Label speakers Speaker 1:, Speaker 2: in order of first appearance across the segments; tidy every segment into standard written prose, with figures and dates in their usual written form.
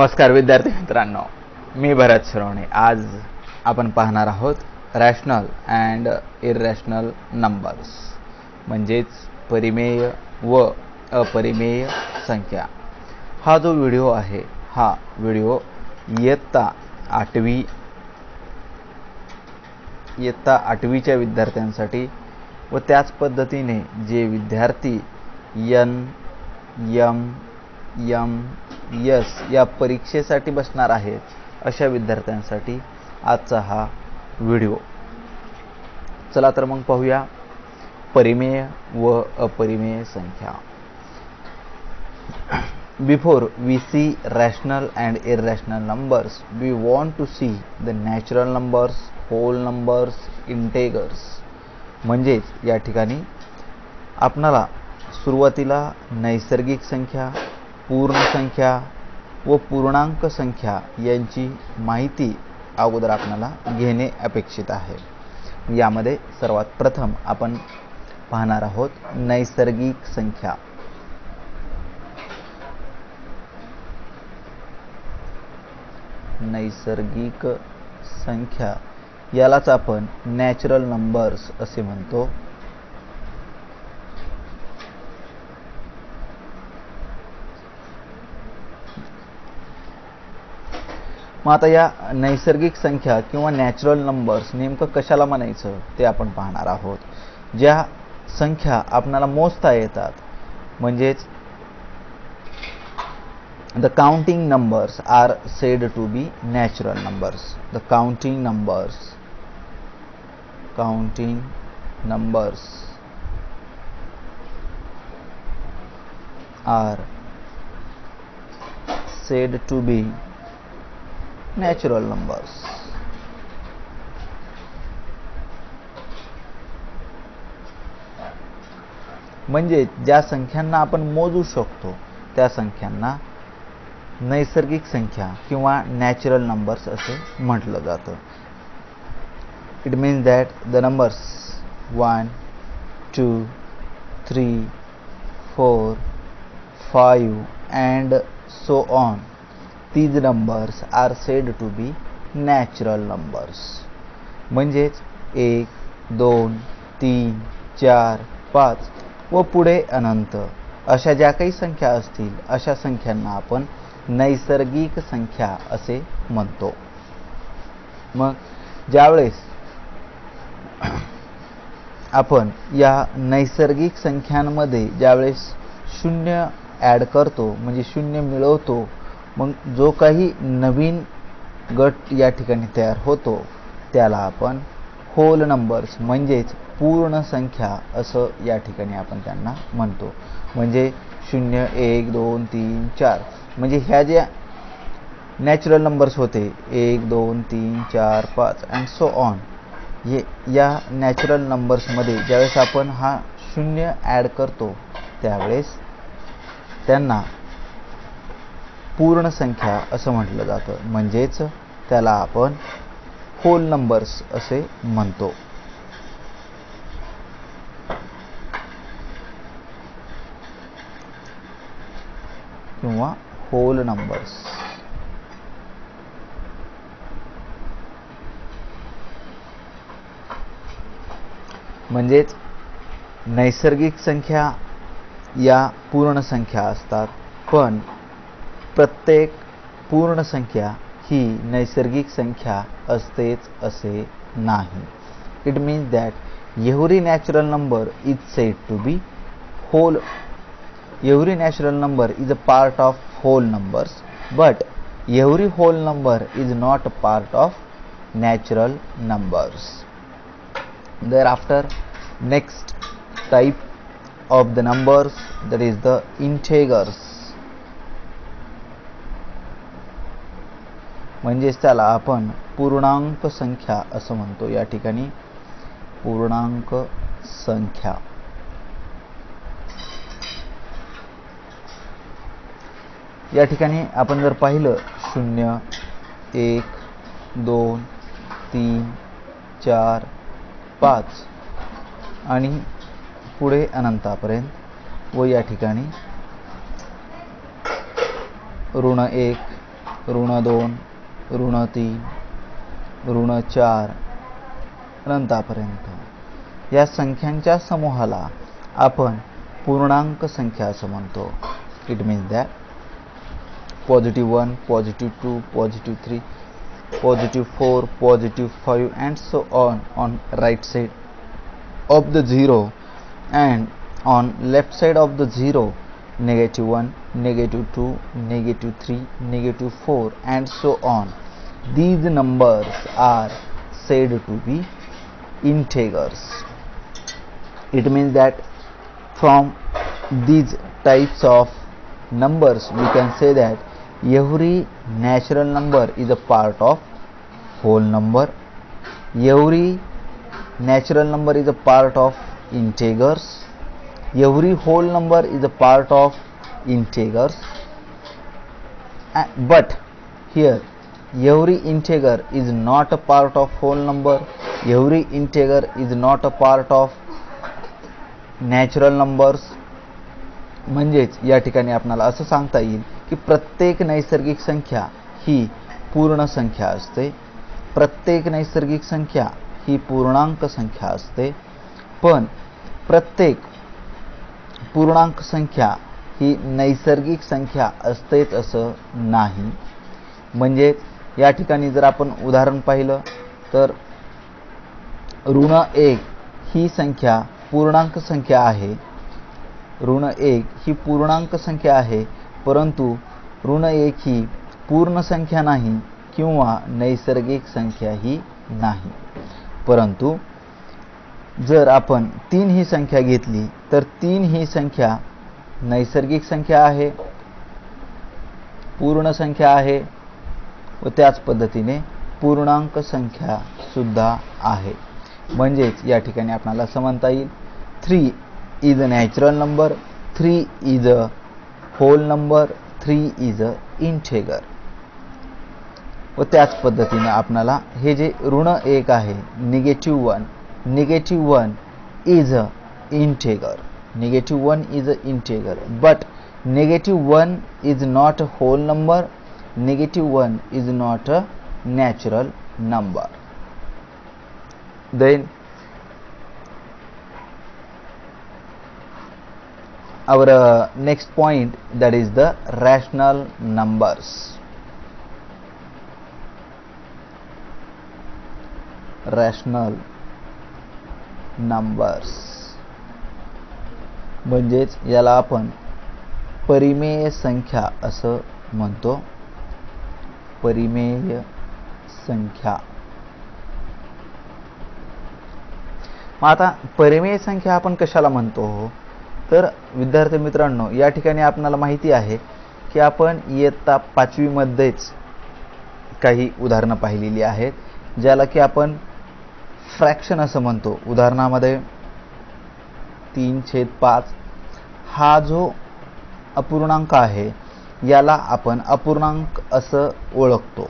Speaker 1: नमस्कार विद्यार्थी मित्रांनो, मी भरत शिरोणे. आज आपण पाहणार आहोत रॅशनल अँड इररॅशनल नंबर्स, म्हणजेच परिमेय व अपरिमेय संख्या. हा जो व्हिडिओ आहे, हा व्हिडिओ इयत्ता आठवीच्या विद्यार्थ्यांसाठी व त्याच पद्धतीने जे विद्यार्थी एस या परीक्षेसाठी बसणार आहेत अशा विद्यार्थ्यांसाठी आजचा हा व्हिडिओ. चला तर मग पाहूया परिमेय व अपरिमेय संख्या. Before we see rational and irrational numbers, we want to see the natural numbers, whole numbers, integers. म्हणजेच या ठिकाणी आपणाला सुरुवातीला नैसर्गिक संख्या, पूर्ण संख्या व पूर्णांक संख्या यांची माहिती अगोदर आपल्याला घेणे अपेक्षित आहे. यामध्ये सर्वात प्रथम आपण पाहणार आहोत नैसर्गिक संख्या. नैसर्गिक संख्या यालाच आपण नॅचरल नंबर्स असे म्हणतो. मग आता या नैसर्गिक संख्या किंवा नॅचरल नंबर्स नेमकं कशाला म्हणायचं ते आपण पाहणार आहोत. ज्या संख्या आपल्याला मोजता येतात, म्हणजेच the counting numbers are said to be natural numbers. The counting numbers are said to be natural numbers. म्हणजे ज्या संख्यांना आपण मोजू शकतो त्या संख्यांना नैसर्गिक संख्या किंवा नॅचरल नंबर्स असे म्हटलं जातं. It means that the numbers 1, 2, 3, 4, 5 and so on. These numbers are said to be natural numbers. म्हणजेच 1, 2, 3, 4, 5 व पुढे अनंत अशा ज्या काही संख्या असतील अशा संख्यांना आपण नैसर्गिक संख्या असे म्हणतो. मग ज्यावेळेस आपण या नैसर्गिक संख्यांमध्ये ज्यावेळेस शून्य ॲड करतो, म्हणजे शून्य मिळवतो, मग जो काही नवीन गट या ठिकाणी तयार होतो त्याला आपण होल नंबर्स म्हणजेच पूर्ण संख्या असं या ठिकाणी आपण त्यांना म्हणतो. म्हणजे 0, 1, 2, 3, 4 म्हणजे ह्या ज्या नॅचरल नंबर्स होते 1, 2, 3, 4, 5 अँड सो ऑन, या नॅचरल नंबर्समध्ये ज्यावेळेस आपण हा शून्य ॲड करतो त्यावेळेस त्यांना पूर्ण संख्या असं म्हटलं जातं. म्हणजेच त्याला आपण होल नंबर्स असे म्हणतो. किंवा होल नंबर्स. म्हणजेच नैसर्गिक संख्या या पूर्ण संख्या असतात, पण प्रत्येक पूर्ण संख्या ही नैसर्गिक संख्या असतेच असे नाही. It means that every natural number is said to be whole. Every natural number is a part of whole numbers, but every whole number is not a part of natural numbers. Thereafter, next type of the numbers, that is the integers. म्हणजेच त्याला आपण पूर्णांक संख्या असं म्हणतो. या ठिकाणी पूर्णांक संख्या. या ठिकाणी आपण जर पाहिलं 0, 1, 2, 3, 4, 5 आणि पुढे अनंतापर्यंत व या ठिकाणी ऋण 1, -2 -3 -4 अनंतापर्यंत या संख्यांच्या समूहाला आपण पूर्णांक संख्या असं म्हणतो. It means that +1, +2, +3, +4, +5 and so on right side of the 0, and on left side of the 0 -1, -2, -3, -4 and so on. These numbers are said to be integers. It means that from these types of numbers we can say that every natural number is a part of whole number. Every natural number is a part of integers. Every whole number is a part of integers. But here every integer is not a part of whole number. Every integer is not a part of natural numbers. म्हणजेच या ठिकाणी आपल्याला असं सांगता येईल की प्रत्येक नैसर्गिक संख्या ही पूर्ण संख्या असते. प्रत्येक नैसर्गिक संख्या ही पूर्णांक संख्या असते. पण प्रत्येक पूर्णांक संख्या ही नैसर्गिक संख्या असतेच असं नाही. म्हणजे या ठिकाणी जर आपण उदाहरण पाहिलं तर -1 ही संख्या पूर्णांक संख्या आहे. -1 ही पूर्णांक संख्या आहे, परंतु -1 ही पूर्ण संख्या नाही किंवा नैसर्गिक संख्या ही नाही. परंतु जर आपण 3 ही संख्या घेतली तर 3 ही संख्या नैसर्गिक संख्या आहे, पूर्ण संख्या आहे व त्याच पद्धतीने पूर्णांक संख्या सुद्धा आहे. म्हणजेच या ठिकाणी आपल्याला असं म्हणता येईल 3 is a natural number, 3 is a whole number, 3 is a integer. व त्याच पद्धतीने आपल्याला हे जे -1 आहे -1 is a integer. -1 is a integer, but -1 is not a whole number. -1 is not a natural number. Then our next point, that is the rational numbers. Rational numbers म्हणजेच याला आपण परिमेय संख्या असं म्हणतो. परिमेय संख्या. मग आता परिमेय संख्या आपण कशाला म्हणतो? तर विद्यार्थी मित्रांनो, या ठिकाणी आपल्याला माहिती आहे की आपण इयत्ता 5वी मध्येच काही उदाहरणं पाहिलेली आहेत, ज्याला की आपण फ्रॅक्शन असं म्हणतो. उदाहरणामध्ये 3/5 हा जो अपूर्णांक आहे याला आपण अपूर्णांक असं ओळखतो.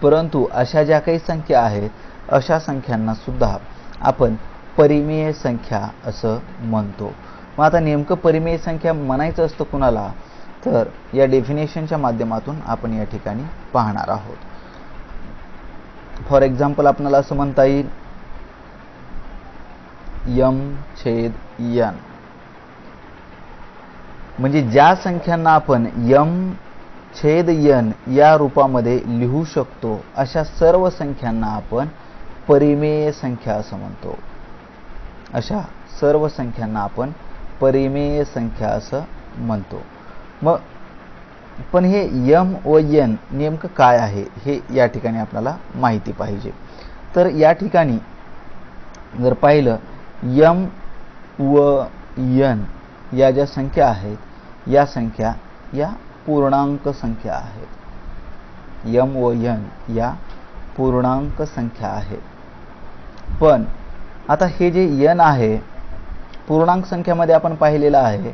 Speaker 1: परंतु अशा ज्या काही संख्या आहेत अशा संख्यांना सुद्धा आपण परिमेय संख्या असं म्हणतो. मग आता नेमकं परिमेय संख्या म्हणायचं असतं कुणाला, तर या डेफिनेशनच्या माध्यमातून आपण या ठिकाणी पाहणार आहोत. फॉर एक्झाम्पल आपल्याला असं म्हणता येईल m/n. म्हणजे ज्या संख्यांना आपण m/n या रूपामध्ये लिहू शकतो अशा सर्व संख्यांना आपण परिमेय संख्या असं म्हणतो. अशा सर्व संख्यांना आपण परिमेय संख्या असं म्हणतो. मग पण हे m व n नेमकं काय आहे हे या ठिकाणी आपल्याला माहिती पाहिजे. तर या ठिकाणी जर पाहिलं m व n या ज्या संख्या आहेत या संख्या या पूर्णांक संख्या आहेत. m व n या पूर्णांक संख्या आहेत. पण आता हे जे n आहे पूर्णांक संख्यामध्ये आपण पाहिलेलं आहे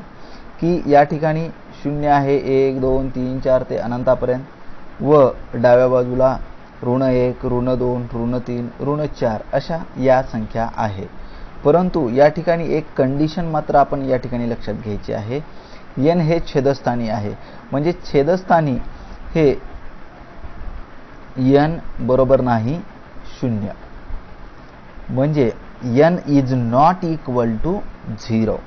Speaker 1: की या ठिकाणी 0 आहे, 1 2 3 4 ते अनंतापर्यंत व डाव्या बाजूला -1 -2 -3 -4 अशा या संख्या आहे. परंतु या ठिकाणी एक कंडिशन मात्र आपण या ठिकाणी लक्षात घ्यायची आहे. n हे छेदस्थानी आहे. म्हणजे छेदस्थानी हे n बरोबर नाही 0, म्हणजे n is not equal to 0.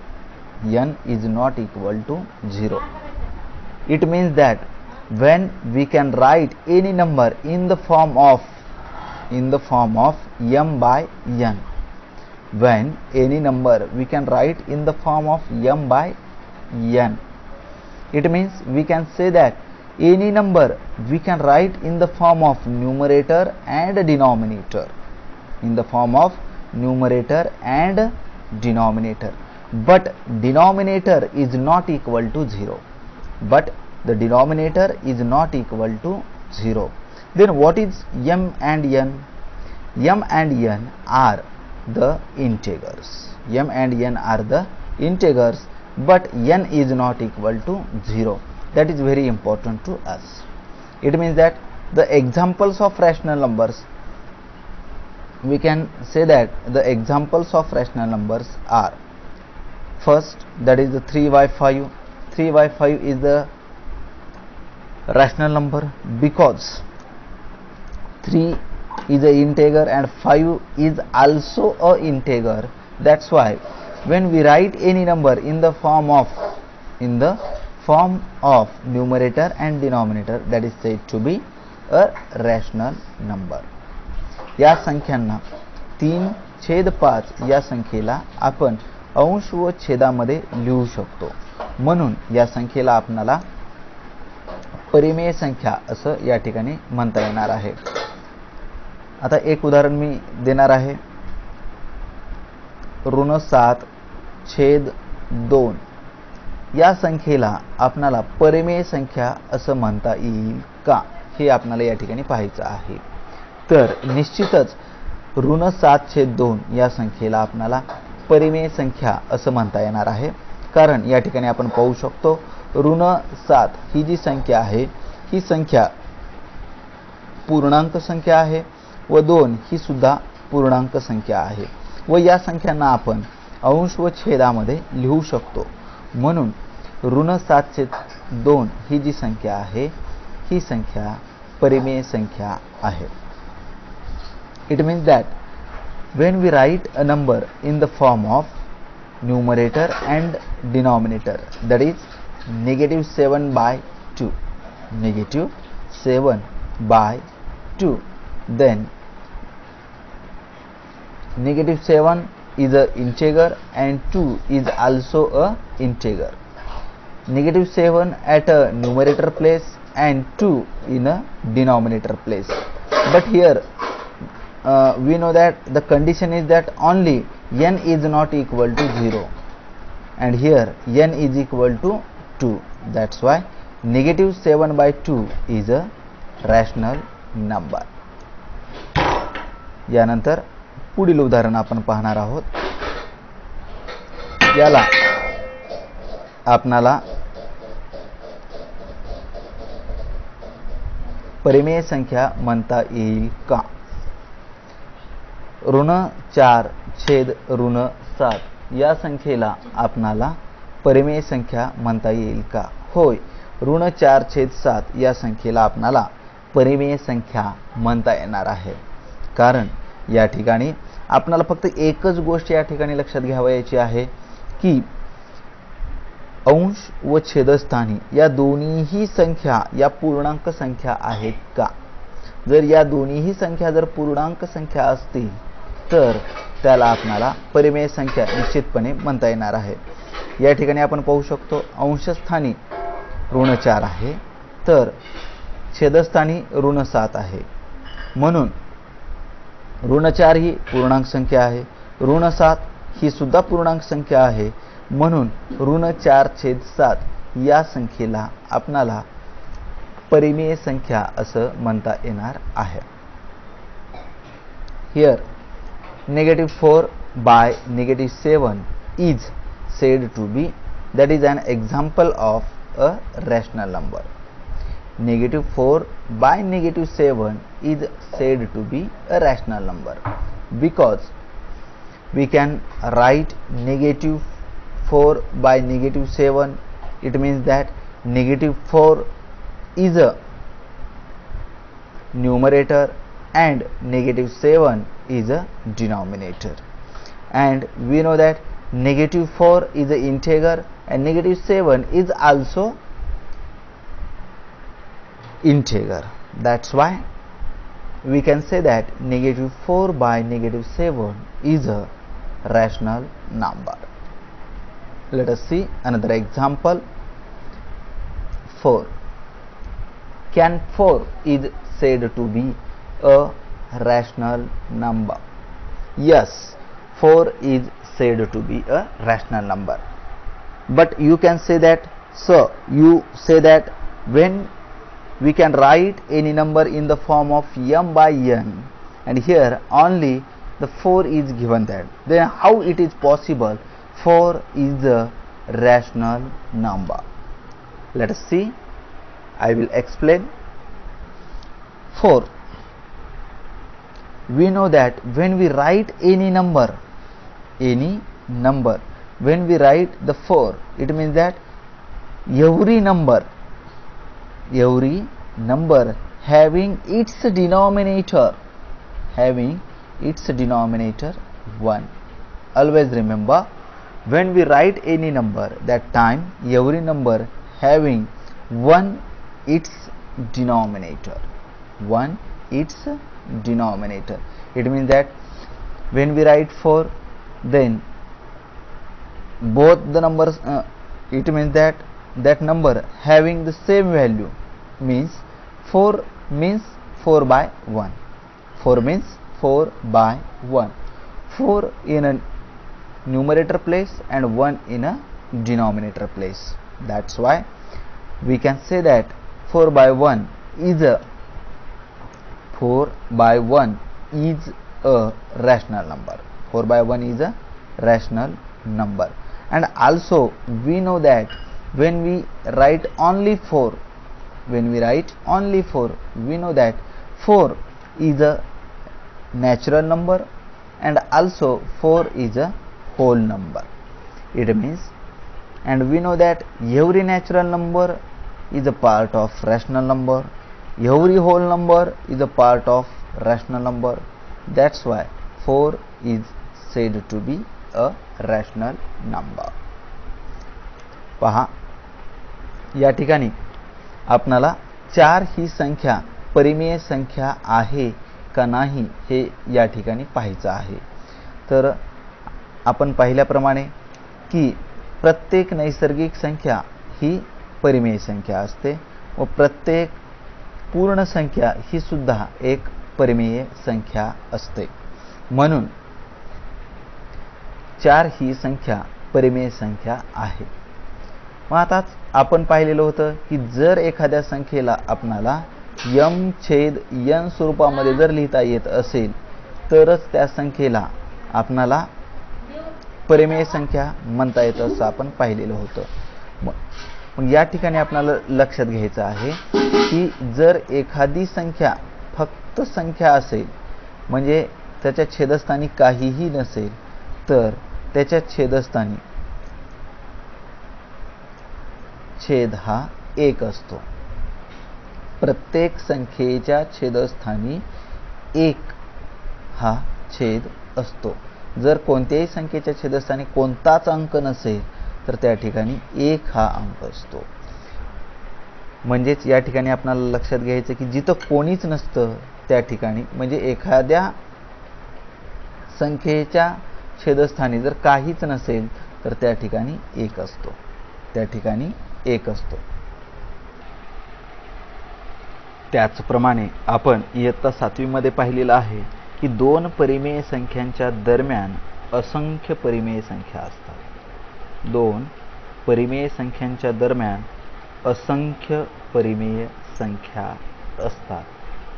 Speaker 1: n is not equal to 0. It means that when we can write any number in the form of m by n, when any number we can write in the form of m by n, it means we can say that any number we can write in the form of numerator and denominator, in the form of numerator and denominator, but denominator is not equal to 0, but the denominator is not equal to 0. Then what is m and n? M and n are the integers. M and n are the integers, but n is not equal to 0. That is very important to us. It means that the examples of rational numbers, we can say that the examples of rational numbers are, first, that is the 3 by 5. 3 by 5 is the rational number because 3 is an integer and 5 is also a integer. That's why when we write any number in the form of numerator and denominator, that is said to be a rational number. या संख्यांना 3/5 या संख्येला आपण अंश व छेदामध्ये लिहू शकतो, म्हणून या संख्येला आपणाला परिमेय संख्या असं या ठिकाणी म्हणता येणार आहे. आता एक उदाहरण मी देणार आहे. ऋण 7/2 या संख्येला आपणाला परिमेय संख्या असं म्हणता येईल का, हे आपणाला या ठिकाणी पाहायचं आहे. तर निश्चितच ऋण 7/2 या संख्येला आपणाला परिमेय संख्या असं म्हणता येणार आहे, कारण या ठिकाणी आपण पाहू शकतो ऋण 7 ही जी संख्या आहे, ही संख्या पूर्णांक संख्या आहे व 2 ही सुद्धा पूर्णांक संख्या आहे व या संख्यांना आपण अंश व छेदामध्ये लिहू शकतो, म्हणून ऋण 7/2 ही जी संख्या आहे, ही संख्या परिमेय संख्या आहे. It means that when we write a number in the form of numerator and denominator, that is -7/2, -7/2, then -7 is a integer and 2 is also a integer. -7 at a numerator place and 2 in a denominator place, but here we know that the condition is that only n is not equal to 0 and here n is equal to 2. That's why -7/2 is a rational number. यानंतर पुढील उदाहरण आपण पाहणार आहोत. याला आपणाला परिमेय संख्या म्हणता येईल का. ऋण 4/7 या संख्येला आपणाला परिमेय संख्या म्हणता येईल का. होय, ऋण 4/7 या संख्येला आपणाला परिमेय संख्या म्हणता येणार आहे, कारण या ठिकाणी आपणाला फक्त एकच गोष्ट या ठिकाणी लक्षात घ्यावयाची आहे की अंश व छेदस्थानी या दोन्हीही संख्या या पूर्णांक संख्या आहेत का. जर या दोन्हीही संख्या जर पूर्णांक संख्या असतील तर त्याला आपणाला परिमेय संख्या निश्चितपणे म्हणता येणार आहे. या ठिकाणी आपण पाहू शकतो अंशस्थानी ऋण 4 आहे तर छेदस्थानी ऋण 7 आहे, म्हणून ऋण 4 ही पूर्णांक संख्या आहे, ऋण 7 ही सुद्धा पूर्णांक संख्या आहे, म्हणून ऋण 4/7 या संख्येला आपणाला परिमेय संख्या असं म्हणता येणार आहे. Here -4/7 is said to be, that is an example of a rational number. -4/7 is said to be a rational number because we can write -4/7. It means that -4 is a numerator and negative 7 is a denominator. And we know that negative 4 is an integer and negative 7 is also integer. That's why we can say that negative 4 by negative 7 is a rational number. Let us see another example. 4. Can 4 is said to be a rational number? Yes, 4 is said to be a rational number. But you can say that, sir, you say that when we can write any number in the form of m by n, and here only the 4 is given that, then how it is possible 4 is a rational number? Let us see. I will explain. 4. We know that when we write any number, when we write the 4, it means that every number having its denominator 1. Always remember, when we write any number, that time every number having 1 its denominator. It means that when we write 4, then both the numbers, it means that number having the same value, means 4 means 4 by 1. 4 means 4 by 1. 4 in a numerator place and 1 in a denominator place. That's why we can say that 4 by 1 is a rational number. 4 by 1 is a rational number. And also we know that when we write only 4, we know that 4 is a natural number and also 4 is a whole number. It means, and we know that every natural number is a part of rational number, every whole number is a part of rational number. That's why 4 is said to be a rational number. पहा, या ठिकाणी आपणाला 4 ही संख्या परिमेय संख्या आहे का नाही हे या ठिकाणी पाहायचं आहे. तर आपण पाहिल्याप्रमाणे की प्रत्येक नैसर्गिक संख्या ही परिमेय संख्या असते व प्रत्येक पूर्ण संख्या ही सुद्धा एक परिमेय संख्या असते. म्हणून 4 ही संख्या परिमेय संख्या आहे. मग आताच आपण पाहिलेलं होतं की जर एखाद्या संख्येला आपणाला m/n स्वरूपामध्ये जर लिहिता येत असेल तरच त्या संख्येला आपणाला परिमेय संख्या म्हणता येतं असं आपण पाहिलेलं होतं. मग या ठिकाणी आपल्याला लक्षात घ्यायचं आहे की जर एखादी संख्या फक्त संख्या असेल, म्हणजे त्याच्या छेदस्थानी काहीही नसेल, तर त्याच्या छेदस्थानी छेद हा 1 असतो. प्रत्येक संख्येच्या छेदस्थानी 1 हा छेद असतो. जर कोणत्याही संख्येच्या छेदस्थानी कोणताच अंक नसेल तर त्या ठिकाणी 1 हा अंक असतो. म्हणजेच या ठिकाणी आपल्याला लक्षात घ्यायचं की जिथं कोणीच नसतं त्या ठिकाणी, म्हणजे एखाद्या संख्येच्या छेदस्थानी जर काहीच नसेल तर त्या ठिकाणी 1 असतो. त्याचप्रमाणे आपण इयत्ता 7वी मध्ये पाहिलेलं आहे की 2 परिमेय संख्यांच्या दरम्यान असंख्य परिमेय संख्या असतात. 2 परिमेय संख्यांच्या दरम्यान असंख्य परिमेय संख्या असतात.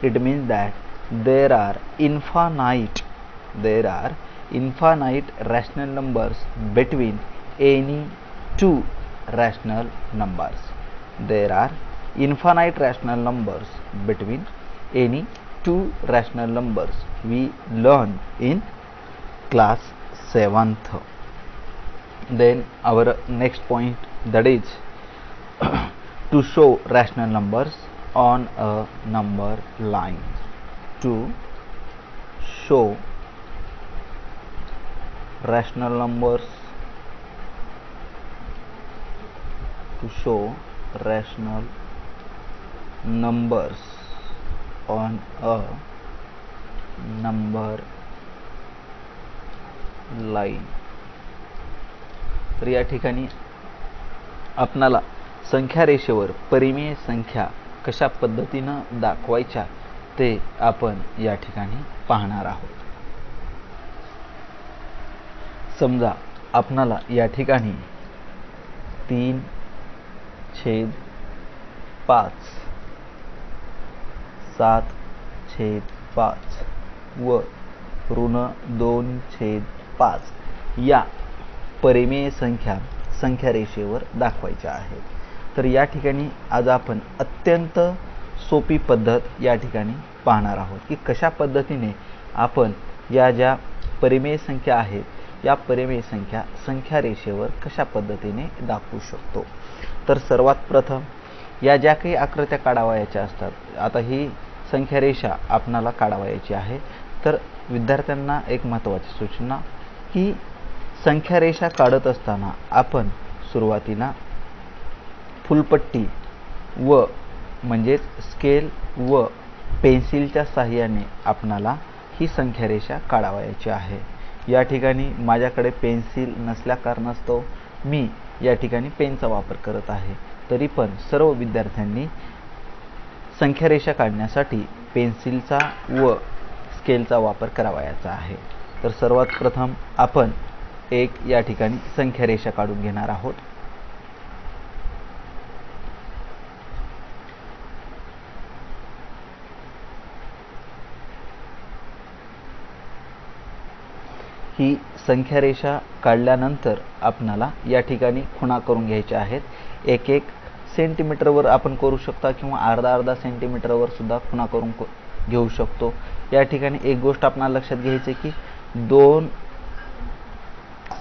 Speaker 1: It means that there are infinite rational numbers between any two rational numbers. There are infinite rational numbers between any two rational numbers. We learn in class 7th. Then our next point, that is to show rational numbers on a number line to show rational numbers on a number line. तर या ठिकाणी आपणाला संख्या रेषेवर परिमेय संख्या कशा पद्धतीनं दाखवायच्या ते आपण या ठिकाणी पाहणार आहोत. समजा आपणाला या ठिकाणी 3/5, 7/5 व -2/5 या परिमेय संख्या रेषेवर दाखवायच्या आहेत. तर या ठिकाणी आज आपण अत्यंत सोपी पद्धत या ठिकाणी पाहणार आहोत की कशा पद्धतीने आपण या ज्या परिमेय संख्या आहेत या परिमेय संख्या रेषेवर कशा पद्धतीने दाखवू शकतो. तर सर्वात प्रथम या ज्या काही आकृत्या काढावयाच्या असतात, आता ही संख्या रेषा आपणाला काढावयाची आहे. तर विद्यार्थ्यांना एक महत्त्वाची सूचना की संख्या रेषा काढत असताना आपण सुरुवातीला फुलपट्टी व म्हणजेच स्केल व पेन्सिलच्या साहाय्याने आपणाला ही संख्या रेषा काढावयाची आहे. या ठिकाणी माझ्याकडे पेन्सिल नसल्या कारणास्तव मी या ठिकाणी पेनचा वापर करत आहे. तरी पण सर्व विद्यार्थ्यांनी संख्या रेषा काढण्यासाठी पेन्सिलचा व स्केलचा वापर करावयाचा आहे. तर सर्वात प्रथम आपण एक या ठिकाणी संख्या रेषा काढून घेणार आहोत. ही संख्या रेषा काढल्यानंतर आपणाला या ठिकाणी खुणा करून घ्यायच्या आहेत. 1-1 सेंटीमीटरवर आपण करू शकता किंवा अर्धा सेंटीमीटरवर सुद्धा खुणा करून घेऊ शकतो. या ठिकाणी एक गोष्ट आपल्याला लक्षात घ्यायची की दोन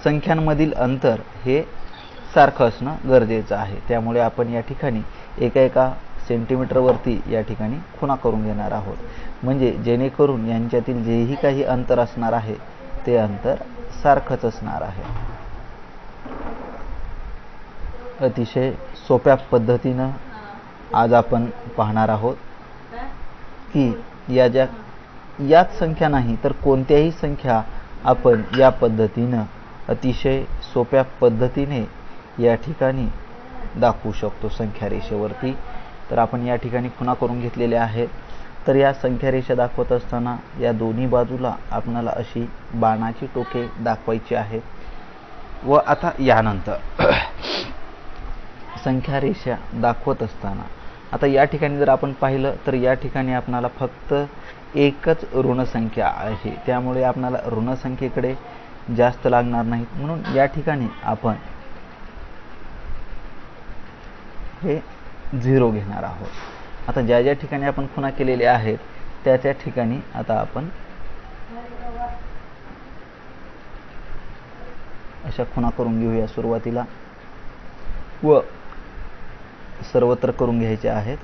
Speaker 1: संख्यांमधील अंतर हे सारखं असणं गरजेचं आहे. त्यामुळे आपण या ठिकाणी एका सेंटीमीटरवरती या ठिकाणी खुणा करून घेणार आहोत. म्हणजे जेणेकरून यांच्यातील जेही काही अंतर असणार आहे ते अंतर सारखंच असणार आहे. अतिशय सोप्या पद्धतीनं आज आपण पाहणार आहोत की याच संख्या नाही तर कोणत्याही संख्या आपण या पद्धतीनं अतिशय सोप्या पद्धतीने या ठिकाणी दाखवू शकतो संख्या रेषेवरती. तर आपण या ठिकाणी खुणा करून घेतलेल्या आहेत. तर या संख्या रेषा दाखवत असताना या दोन्ही बाजूला आपल्याला अशी बाणाची टोके दाखवायची आहेत. व आता यानंतर संख्या रेषा दाखवत असताना आता या ठिकाणी जर आपण पाहिलं तर या ठिकाणी आपल्याला फक्त एकच ऋण संख्या आहे. त्यामुळे आपल्याला ऋण संख्येकडे जास्त लागणार नाहीत. म्हणून या ठिकाणी आपण हे 0 घेणार आहोत. आता ज्या ठिकाणी आपण खुणा केलेल्या आहेत त्या ठिकाणी आता आपण अशा खुणा करून घेऊया सुरुवातीला व सर्वत्र करून घ्यायचे आहेत.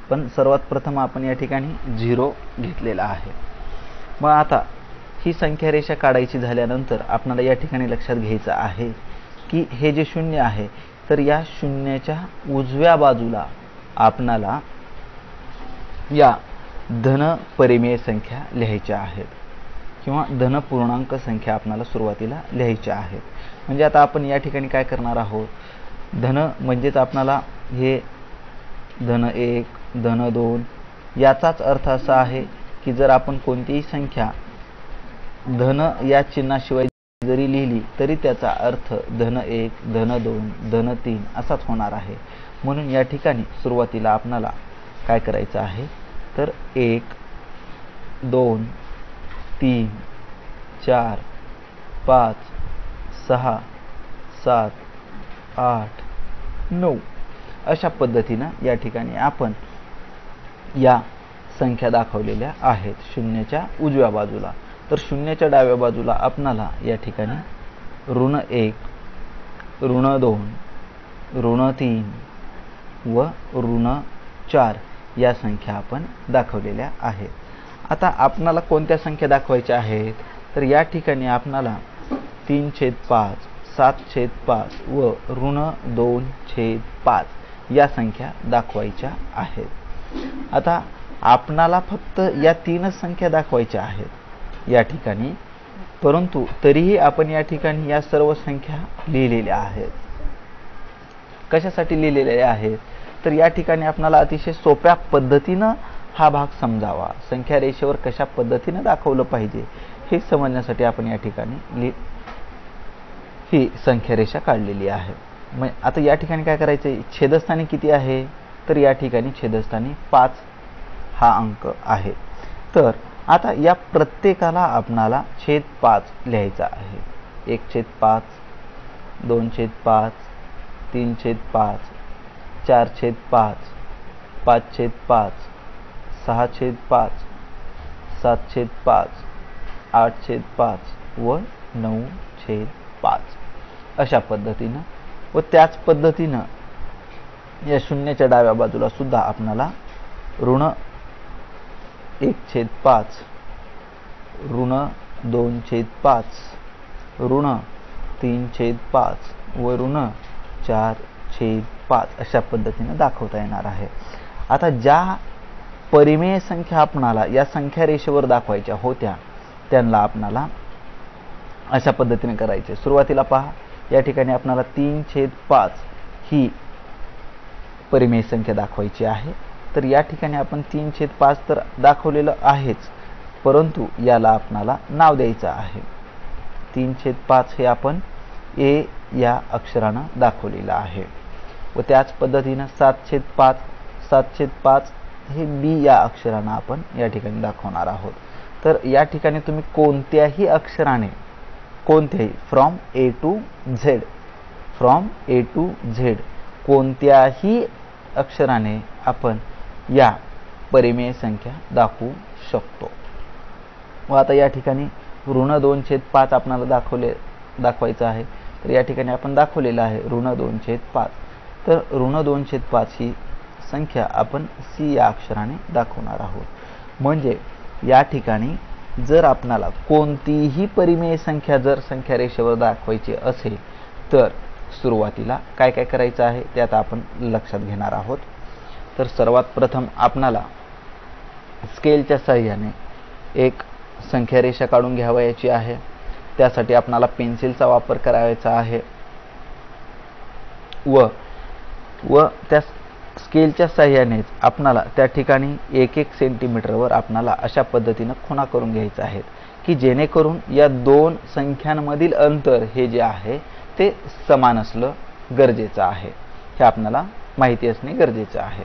Speaker 1: पण सर्वात प्रथम आपण या ठिकाणी 0 घेतलेला आहे. मग आता ही संख्या रेषा काढायची झाल्यानंतर आपल्याला या ठिकाणी लक्षात घ्यायचं आहे की हे जे 0 आहे तर या शून्याच्या उजव्या बाजूला आपणाला या धन परिमेय संख्या लिहायच्या आहेत किंवा धन पूर्णांक संख्या आपल्याला सुरुवातीला लिहायच्या आहेत. म्हणजे आता आपण या ठिकाणी काय करणार आहोत, धन म्हणजेच आपल्याला हे धन 1 धन 2 याचाच अर्थ असा आहे की जर आपण कोणतीही संख्या धन या चिन्हाशिवाय जरी लिहिली तरी त्याचा अर्थ धन 1 धन 2 धन 3 असाच होणार आहे. म्हणून या ठिकाणी सुरुवातीला आपल्याला काय करायचं आहे तर 1 2 3 4 5 6 7 8 9 अशा पद्धतीनं या ठिकाणी आपण या संख्या दाखवलेल्या आहेत शून्याच्या उजव्या बाजूला. तर शून्याच्या डाव्या बाजूला आपणाला या ठिकाणी ऋण 1 ऋण 2 ऋण 3 व ऋण 4 या संख्या आपण दाखवलेल्या आहेत. आता आपणाला कोणत्या संख्या दाखवायच्या आहेत, तर या ठिकाणी आपणाला 3/5, 7/5 व ऋण 2/5 या संख्या दाखवायच्या आहेत. आता आपणाला फक्त या 3च संख्या दाखवायच्या आहेत या ठिकाणी, परंतु तरीही आपण या ठिकाणी या सर्व संख्या लिहिलेल्या आहेत. कशासाठी लिहिलेल्या आहेत, तर या ठिकाणी आपल्याला अतिशय सोप्या पद्धतीनं हा भाग समजावा, संख्या रेषेवर कशा पद्धतीने दाखवलं पाहिजे हे समजण्यासाठी आपण या ठिकाणी ही संख्या रेषा काढलेली आहे. मग आता या ठिकाणी काय करायचंय, छेदस्थानी किती आहे, तर या ठिकाणी छेदस्थानी 5 हा अंक आहे. तर आता या प्रत्येकाला आपणाला छेद 5 लिहायचा आहे. 1/5, 2/5, 3/5, 4/5, 5/5, 6/5, 7/5, 8/5 व 9/5 अशा पद्धतीनं, व त्याच पद्धतीनं या शून्याच्या डाव्या बाजूला सुद्धा आपणाला ऋण 1/5, ऋण 2/5, ऋण 3/5 व ऋण 4/5 अशा पद्धतीने दाखवता येणार आहे. आता ज्या परिमेय संख्या आपणाला या संख्या रेषेवर दाखवायच्या होत्या त्यांना आपणाला अशा पद्धतीने करायचे. सुरुवातीला पहा, या ठिकाणी आपणाला 3/5 ही परिमेय संख्या दाखवायची आहे. तर या ठिकाणी आपण 3/5 तर दाखवलेलं आहेच, परंतु याला आपणाला नाव द्यायचं आहे. 3/5 हे आपण ए या अक्षरानं दाखवलेलं आहे, व त्याच पद्धतीनं 7/5, 7/5 हे बी या अक्षरानं आपण या ठिकाणी दाखवणार आहोत. तर या ठिकाणी तुम्ही कोणत्याही अक्षराने, कोणत्याही फ्रॉम ए टू झेड कोणत्याही अक्षराने आपण या परिमेय संख्या दाखवू शकतो. व आता या ठिकाणी ऋण 2/5 आपल्याला दाखवायचं आहे. तर या ठिकाणी आपण दाखवलेलं आहे ऋण 2/5. तर ऋण 2/5 ही संख्या आपण सी या अक्षराने दाखवणार आहोत. म्हणजे या ठिकाणी जर आपणाला कोणतीही परिमेय संख्या जर संख्या रेषेवर दाखवायची असेल तर सुरुवातीला काय काय करायचं आहे ते आता आपण लक्षात घेणार आहोत. तर सर्वात प्रथम आपणाला स्केलच्या सहाय्याने एक संख्या रेषा काढून घ्यावयाची आहे. त्यासाठी आपणाला पेन्सिलचा वापर करायचा आहे व त्या स्केलच्या सहाय्यानेच आपणाला त्या ठिकाणी 1-1 सेंटीमीटरवर आपणाला अशा पद्धतीने खुणा करून घ्यायचा आहे की जेणेकरून या दोन संख्यांमधील अंतर हे जे आहे ते समान असलं गरजेचं आहे. हे आपल्याला माहिती असणे गरजेचं आहे.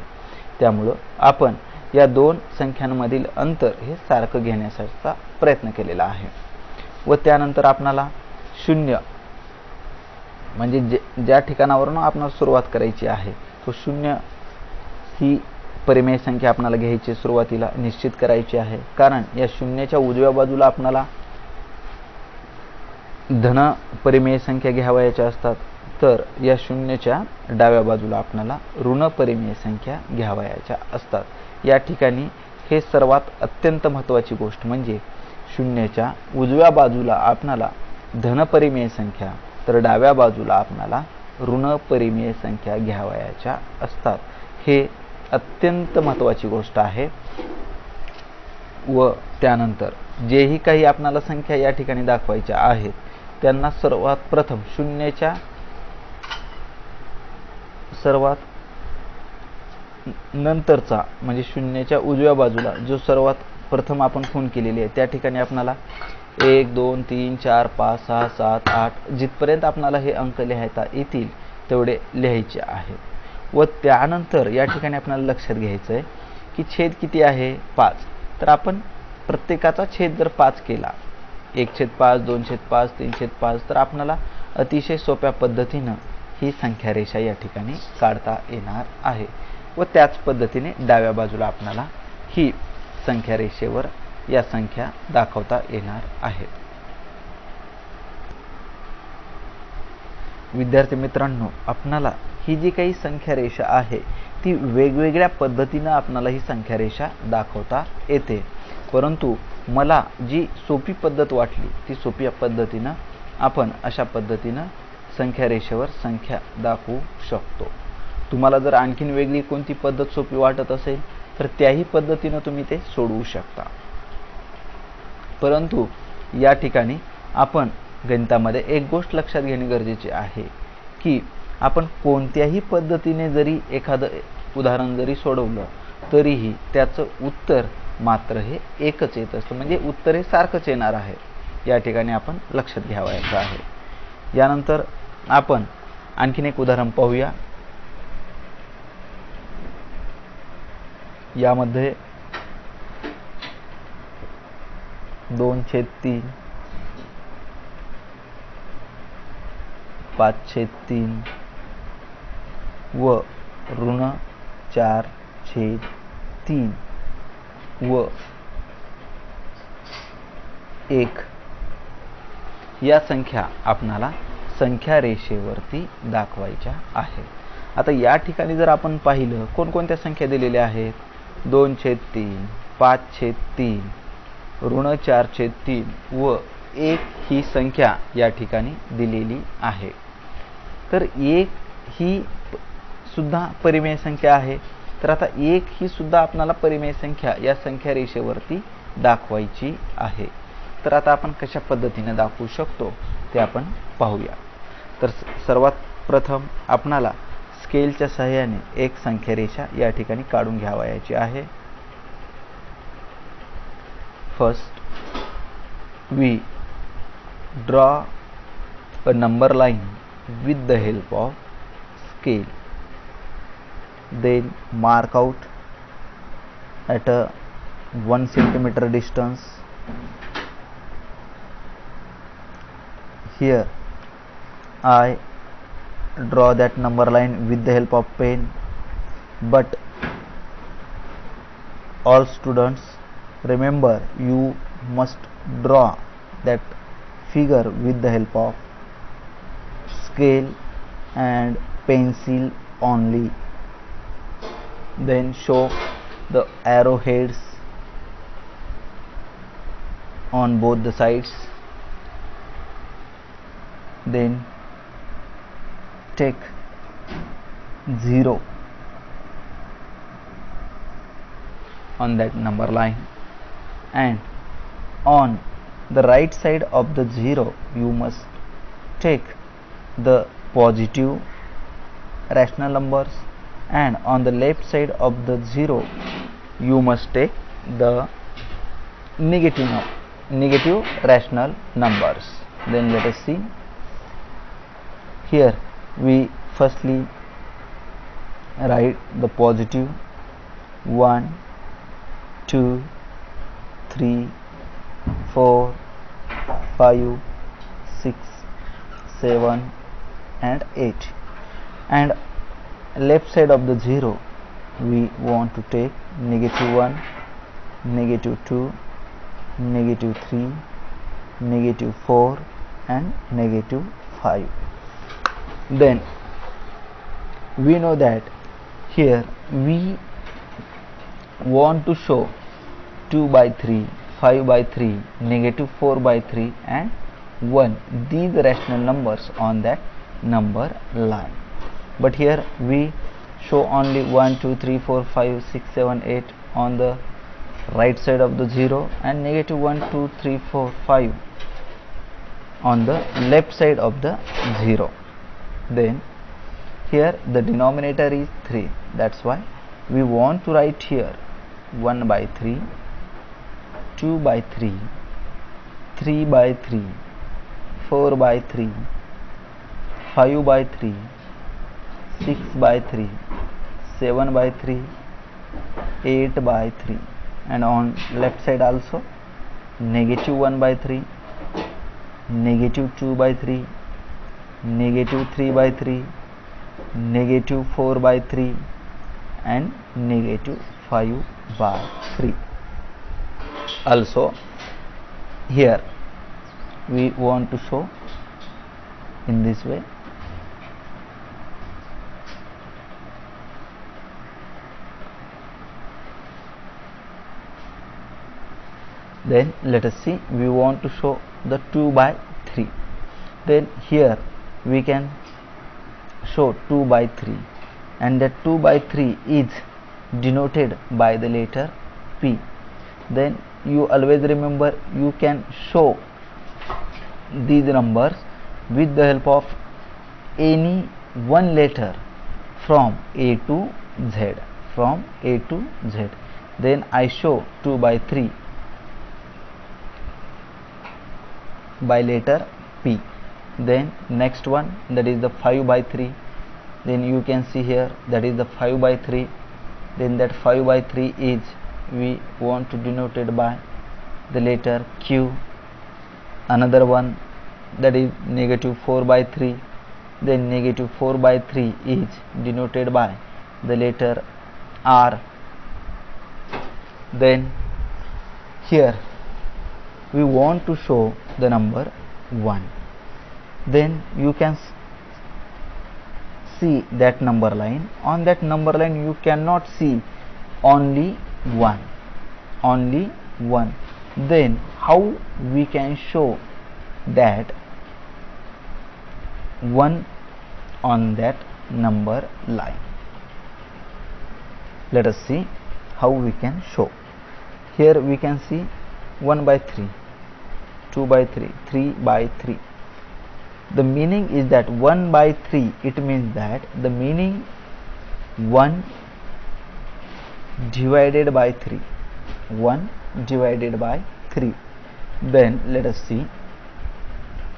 Speaker 1: त्यामुळं आपण या दोन संख्यांमधील अंतर हे सारखं घेण्याचा प्रयत्न केलेला आहे. व त्यानंतर आपल्याला 0 म्हणजे ज्या ठिकाणावरून आपल्याला सुरुवात करायची आहे तो 0 ही परिमेय संख्या आपल्याला घ्यायची सुरुवातीला निश्चित करायची आहे. कारण या शून्याच्या उजव्या बाजूला आपल्याला धन परिमेय संख्या घ्यावयाच्या असतात, तर या शून्याच्या डाव्या बाजूला आपल्याला ऋण परिमेय संख्या घ्यावयाच्या असतात. या ठिकाणी हे सर्वात अत्यंत महत्त्वाची गोष्ट म्हणजे शून्याच्या उजव्या बाजूला आपल्याला धन परिमेय संख्या तर डाव्या बाजूला आपल्याला ऋण परिमेय संख्या घ्यावयाच्या असतात. हे अत्यंत महत्त्वाची गोष्ट आहे. व त्यानंतर जेही काही आपल्याला संख्या या ठिकाणी दाखवायच्या आहेत त्यांना सर्वात प्रथम शून्याच्या सर्वात नंतरचा म्हणजे शून्याच्या उजव्या बाजूला जो सर्वात प्रथम आपण खूण केलेली आहे त्या ठिकाणी आपल्याला 1 2 3 4 5 6 7 8 जिथपर्यंत आपल्याला हे अंक लिहायता येतील तेवढे लिहायचे आहेत. व त्यानंतर या ठिकाणी आपल्याला लक्षात घ्यायचं आहे की छेद किती आहे 5. तर आपण प्रत्येकाचा छेद जर 5 केला 1/5 2/5 3/5 तर आपल्याला अतिशय सोप्या पद्धतीनं ही संख्या रेषा या ठिकाणी काढता येणार आहे. व त्याच पद्धतीने डाव्या बाजूला आपल्याला ही संख्या रेषेवर या संख्या दाखवता येणार आहेत. विद्यार्थी मित्रांनो, आपणाला ही जी काही संख्या रेषा आहे ती वेगवेगळ्या पद्धतीनं आपणाला ही संख्या रेषा दाखवता येते, परंतु मला जी सोपी पद्धत वाटली ती सोपी पद्धतीनं आपण अशा पद्धतीनं संख्या रेषेवर संख्या दाखवू शकतो. तुम्हाला जर आणखीन वेगळी कोणती पद्धत सोपी वाटत असेल तर त्याही पद्धतीनं तुम्ही ते सोडवू शकता. परंतु या ठिकाणी आपण गणितामध्ये एक गोष्ट लक्षात घेणे गरजेचे आहे की आपण कोणत्याही पद्धतीने जरी एखादं उदाहरण जरी सोडवलं तरीही त्याचं उत्तर मात्र हे एकच येत असतं, म्हणजे उत्तर हे सारखंच येणार आहे. या ठिकाणी आपण लक्षात घ्यावायचं आहे. यानंतर आपण आणखीन एक उदाहरण पाहूया. यामध्ये 2/3, 5/3 व ऋण 4/3 व 1 या संख्या आपणाला संख्या रेषेवरती दाखवायच्या आहेत. आता या ठिकाणी जर आपण पाहिलं कोणकोणत्या संख्या दिलेल्या आहेत, 2/3, 5/3, ऋण 4/3 व 1 ही संख्या या ठिकाणी दिलेली आहे. तर 1 ही सुद्धा परिमेय संख्या आहे. तर आता 1 ही सुद्धा आपल्याला परिमेय संख्या या संख्या रेषेवरती दाखवायची आहे. तर आता आपण कशा पद्धतीने दाखवू शकतो ते आपण पाहूया. तर सर्वात प्रथम आपणाला स्केलच्या सहाय्याने एक संख्या रेषा या ठिकाणी काढून घ्यावयाची आहे. First we draw a number line with the help of scale, then mark out at a 1 centimeter distance. Here I draw that number line with the help of pen, but all students remember you must draw that figure with the help of scale and pencil only. Then show the arrowheads on both the sides. Then take 0 on that number line, and on the right side of the 0 you must take the positive rational numbers, and on the left side of the 0 you must take the negative rational numbers. Then let us see. Here we firstly write the positive 1, 2, 3, 4, 5, 6, 7 and 8, and left side of the 0 we want to take -1, -2, -3, -4 and -5. Then we know that here we want to show 2/3, 5/3, -4/3 and 1, these rational numbers on that number line. But here we show only 1, 2, 3, 4, 5, 6, 7, 8 on the right side of the 0, and -1, 2, 3, 4, 5 on the left side of the 0. Then here the denominator is 3, that's why we want to write here 1/3, 2/3, 3/3, 4/3, 5/3, 6/3, 7/3, 8/3, and on left side also -1/3, -2/3, -3/3, -4/3 and -5/3. Also here we want to show in this way. Then let us see, we want to show the 2 by 3. Then here we can show 2 by 3, and that 2 by 3 is denoted by the letter P. Then you always remember, you can show these numbers with the help of any one letter from A to Z, from A to Z. Then I show 2 by 3 by letter P. Then next one, that is the 5 by 3. Then you can see here, that is the 5 by 3. Then that 5 by 3 is, we want to denote it by the letter Q. Another one, that is negative 4 by 3. Then negative 4 by 3 is denoted by the letter R. Then here we want to show the number 1. Then you can see that number line. On that number line you cannot see only 1, only 1. Then how we can show that 1 on that number line? Let us see how we can show. Here we can see 1 by 3, 2 by 3, 3 by 3. The meaning is that 1 by 3, it means that the meaning 1 divided by 3, 1 divided by 3. Then let us see,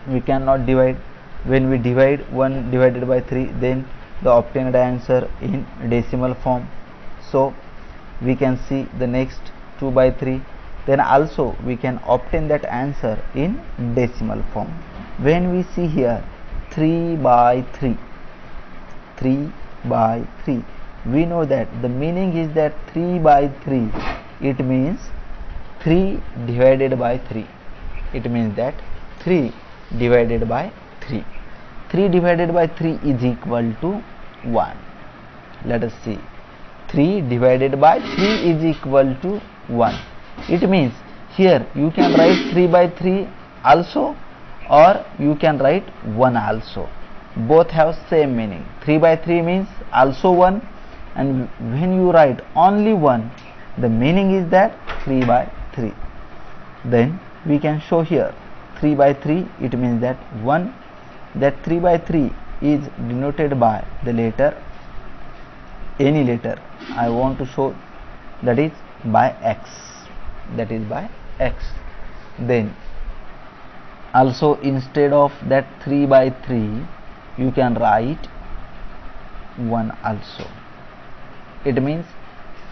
Speaker 1: we cannot divide. When we divide 1 divided by 3, then the obtained answer in decimal form. So we can see the next 2 by 3. Then also we can obtain that answer in decimal form. When we see here 3 by 3, 3 by 3, we know that the meaning is that 3 by 3, it means 3 divided by 3. It means that 3 divided by 3. 3 divided by 3 is equal to 1. Let us see. 3 divided by 3 is equal to 1. It means here you can write 3 by 3 also, or you can write 1 also. Both have same meaning. 3 by 3 means also 1, and when you write only 1, the meaning is that 3 by 3. Then we can show here 3 by 3, it means that 1. That 3 by 3 is denoted by the letter, any letter. I want to show, that is by X, that is by X. Then also instead of that 3 by 3, you can write 1 also. It means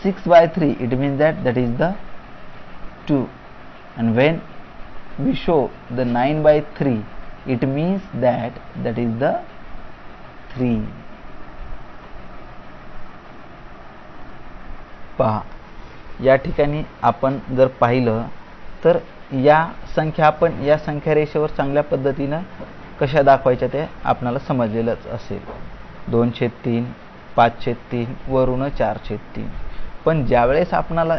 Speaker 1: 6 by 3, it means that that is the 2. And when we show the 9 by 3, it means that that is the 3. पहा, या ठिकाणी आपण जर पाहिलं तर या संख्या आपण या संख्या रेषेवर चांगल्या पद्धतीने कशा दाखवायच्या ते आपल्याला समजलेलंच असेल. 2/3, 5/3 वरून 4/3. पण ज्यावेळेस आपल्याला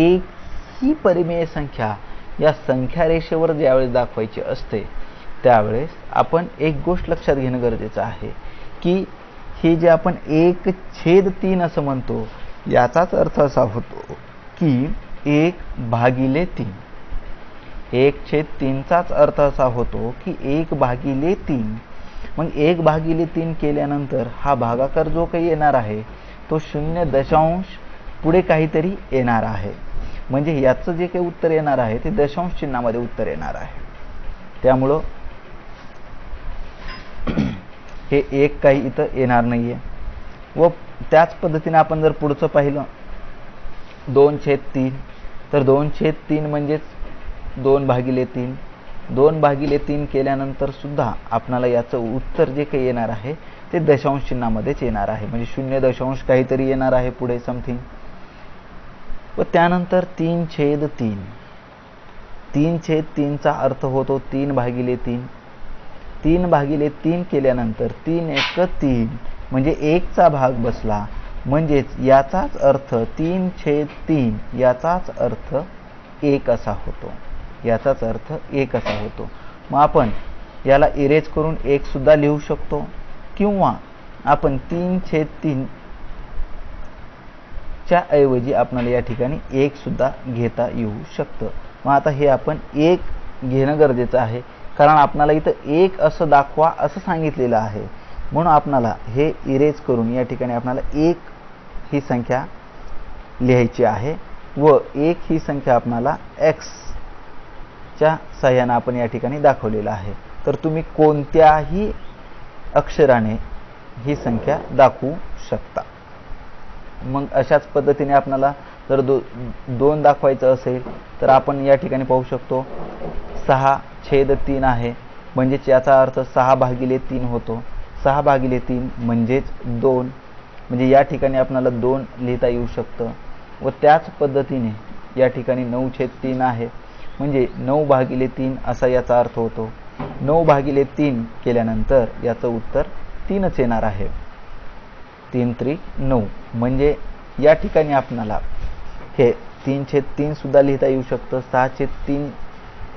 Speaker 1: एक ही परिमेय संख्या या संख्या रेषेवर ज्यावेळेस दाखवायची असते, त्यावेळेस आपण एक गोष्ट लक्षात घेणं गरजेचं आहे की हे जे आपण 1/3 असं म्हणतो, याचाच अर्थ असा होतो की 1/3. 1/3 चाच अर्थ असा होतो की 1/3. मग 1/3 केल्यानंतर हा भागाकार जो काही येणार आहे तो 0 पुढे काहीतरी येणार आहे. म्हणजे याचं जे काही उत्तर येणार आहे ते दशांश चिन्हामध्ये उत्तर येणार आहे. त्यामुळं हे 1 काही इथं येणार नाहीये. व त्याच पद्धतीने आपण जर पुढचं पाहिलं 2/3, तर 2/3 म्हणजेच 2/3. 2/3 केल्यानंतर सुद्धा आपल्याला याचं उत्तर जे काही येणार आहे ते दशांश चिन्हामध्येच येणार आहे. म्हणजे 0 काहीतरी येणार आहे पुढे समथिंग. व त्यानंतर 3/3. 3/3 चा अर्थ होतो 3/3. 3/3 केल्यानंतर 3 × 3 म्हणजे 1 चा भाग बसला. म्हणजेच याचाच अर्थ 3/3, याचाच अर्थ 1 असा होतो, याचाच अर्थ 1 असा होतो. मग आपण याला इरेज करून 1 सुद्धा लिहू शकतो, किंवा आपण 3/3 च्या ऐवजी आपल्याला या ठिकाणी 1 सुद्धा घेता येऊ शकतं. मग आता हे आपण 1 घेणं गरजेचं आहे, कारण आपल्याला इथं 1 असं दाखवा असं सांगितलेलं आहे. म्हणून आपल्याला हे इरेज करून या ठिकाणी आपल्याला 1 ही संख्या लिहायची आहे व 1 ही संख्या आपल्याला x च्या साहाय्याने आपण या ठिकाणी दाखवलेलं आहे. तर तुम्ही कोणत्याही अक्षराने ही संख्या दाखवू शकता. मग अशाच पद्धतीने आपल्याला जर 2 दाखवायचं असेल तर आपण या ठिकाणी पाहू शकतो 6/3 आहे, म्हणजेच याचा अर्थ 6/3 होतो. 6/3 म्हणजेच 2, म्हणजे या ठिकाणी आपल्याला 2 लिहिता येऊ शकतं. व त्याच पद्धतीने या ठिकाणी 9/3 आहे, म्हणजे 9/3 असा याचा अर्थ होतो. 9/3 केल्यानंतर याचं उत्तर 3च येणार आहे. 3×3=9, म्हणजे या ठिकाणी आपल्याला हे 3/3 सुद्धा लिहिता येऊ शकतं, 6/3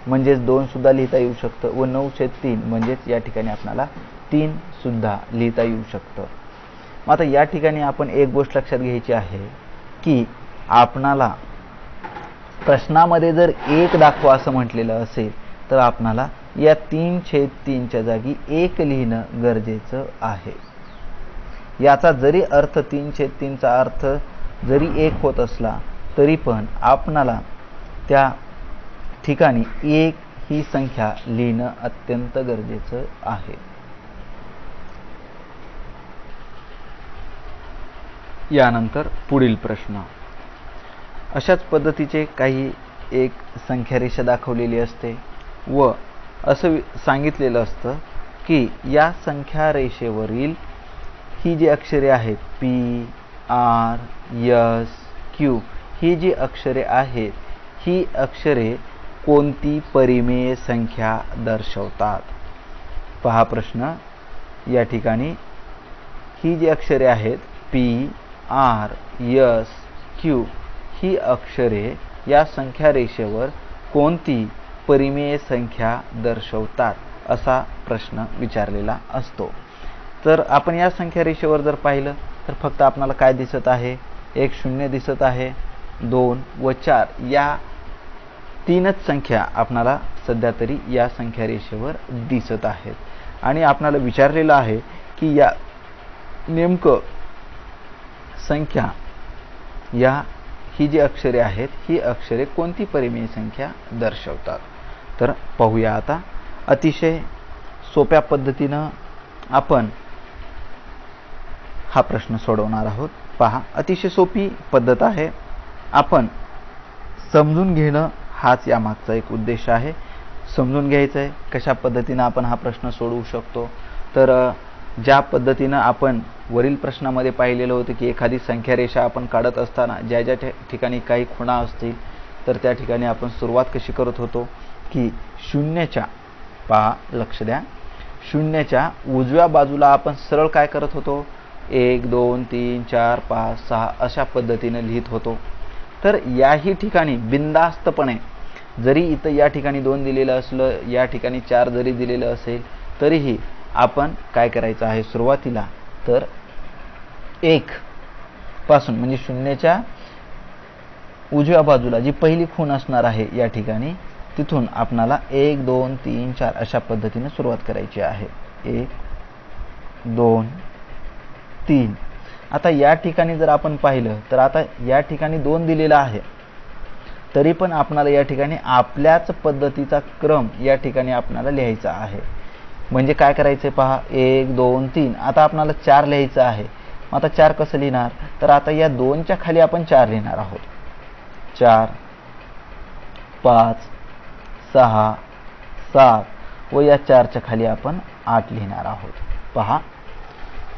Speaker 1: म्हणजेच 2 सुद्धा लिहिता येऊ शकतं व 9/3 म्हणजेच या ठिकाणी आपल्याला 3 सुद्धा लिहिता येऊ शकतं. मग आता या ठिकाणी आपण एक गोष्ट लक्षात घ्यायची आहे की आपणाला प्रश्नामध्ये जर 1 दाखवा असं म्हटलेलं असेल तर आपणाला या 3/3 च्या जागी 1 लिहिणं गरजेचं आहे. याचा जरी अर्थ 3/3 चा अर्थ जरी 1 होत असला तरी पण आपणाला त्या ठिकाणी 1 ही संख्या लिहिणं अत्यंत गरजेचं आहे. यानंतर पुढील प्रश्न. अशाच पद्धतीचे काही एक संख्या रेषा दाखवलेली असते व असं सांगितलेलं असतं की या संख्या रेषेवरील ही जी अक्षरे आहेत P, R, S, Q ही जी अक्षरे आहेत, ही अक्षरे कोणती परिमेय संख्या दर्शवतात? पहा प्रश्न. या ठिकाणी ही जी अक्षरे आहेत P, R, S, Q ही अक्षरे या संख्या रेषेवर कोणती परिमेय संख्या दर्शवतात असा प्रश्न विचारलेला असतो. तर आपण या संख्या रेषेवर जर पाहिलं तर फक्त आपल्याला काय दिसत आहे? एक 0 दिसत आहे, 2 व 4 या 3च संख्या आपल्याला सध्या तरी या संख्या रेषेवर दिसत आहेत. आणि आपल्याला विचारलेलं आहे की या नेमकं संख्या या ही जी अक्षरे आहेत ही अक्षरे कोणती परिमेय संख्या दर्शवतात? तर पाहूया आता. अतिशय सोप्या पद्धतीनं आपण हा प्रश्न सोडवणार आहोत. पहा, अतिशय सोपी पद्धत आहे. आपण समजून घेणं हाच यामागचा एक उद्देश आहे. समजून घ्यायचं आहे कशा पद्धतीनं आपण हा प्रश्न सोडवू शकतो. तर ज्या पद्धतीनं आपण वरील प्रश्नामध्ये पाहिलेलं होतं की एखादी संख्या रेषा आपण काढत असताना ज्या ज्या ठिकाणी काही खुणा असतील तर त्या ठिकाणी आपण सुरुवात कशी करत होतो की 0च्या, पहा लक्ष द्या, 0च्या उजव्या बाजूला आपण सरळ काय करत होतो? 1 2 3 4 5 6 अशा पद्धतीने लिहित होतो. तर याही ठिकाणी बिनधास्तपणे जरी इथं या ठिकाणी 2 दिलेलं असलं, या ठिकाणी 4 जरी दिलेलं असेल तरीही आपण काय करायचं आहे? सुरुवातीला तर 1 पासून म्हणजे 0च्या उजव्या बाजूला जी पहिली खूण असणार आहे या ठिकाणी तिथून आपणाला 1 2 3 4 अशा पद्धतीने सुरुवात करायची आहे. 1 2 3. आता या ठिकाणी जर आपण पाहिलं तर आता या ठिकाणी 2 दिलेला आहे तरी पण आपणाला या ठिकाणी आपल्याच पद्धतीचा क्रम या ठिकाणी आपणाला लिहायचा आहे. म्हणजे काय करायचं पहा, 1 2 3. आता आपणाला 4 लिहायचं आहे. आता 4 कसं लिहिणार? तर आता या 2च्या खाली आपण 4 लिहिणार आहोत. 4 5 6 7 व या 4च्या खाली आपण 8 लिहिणार आहोत. पहा,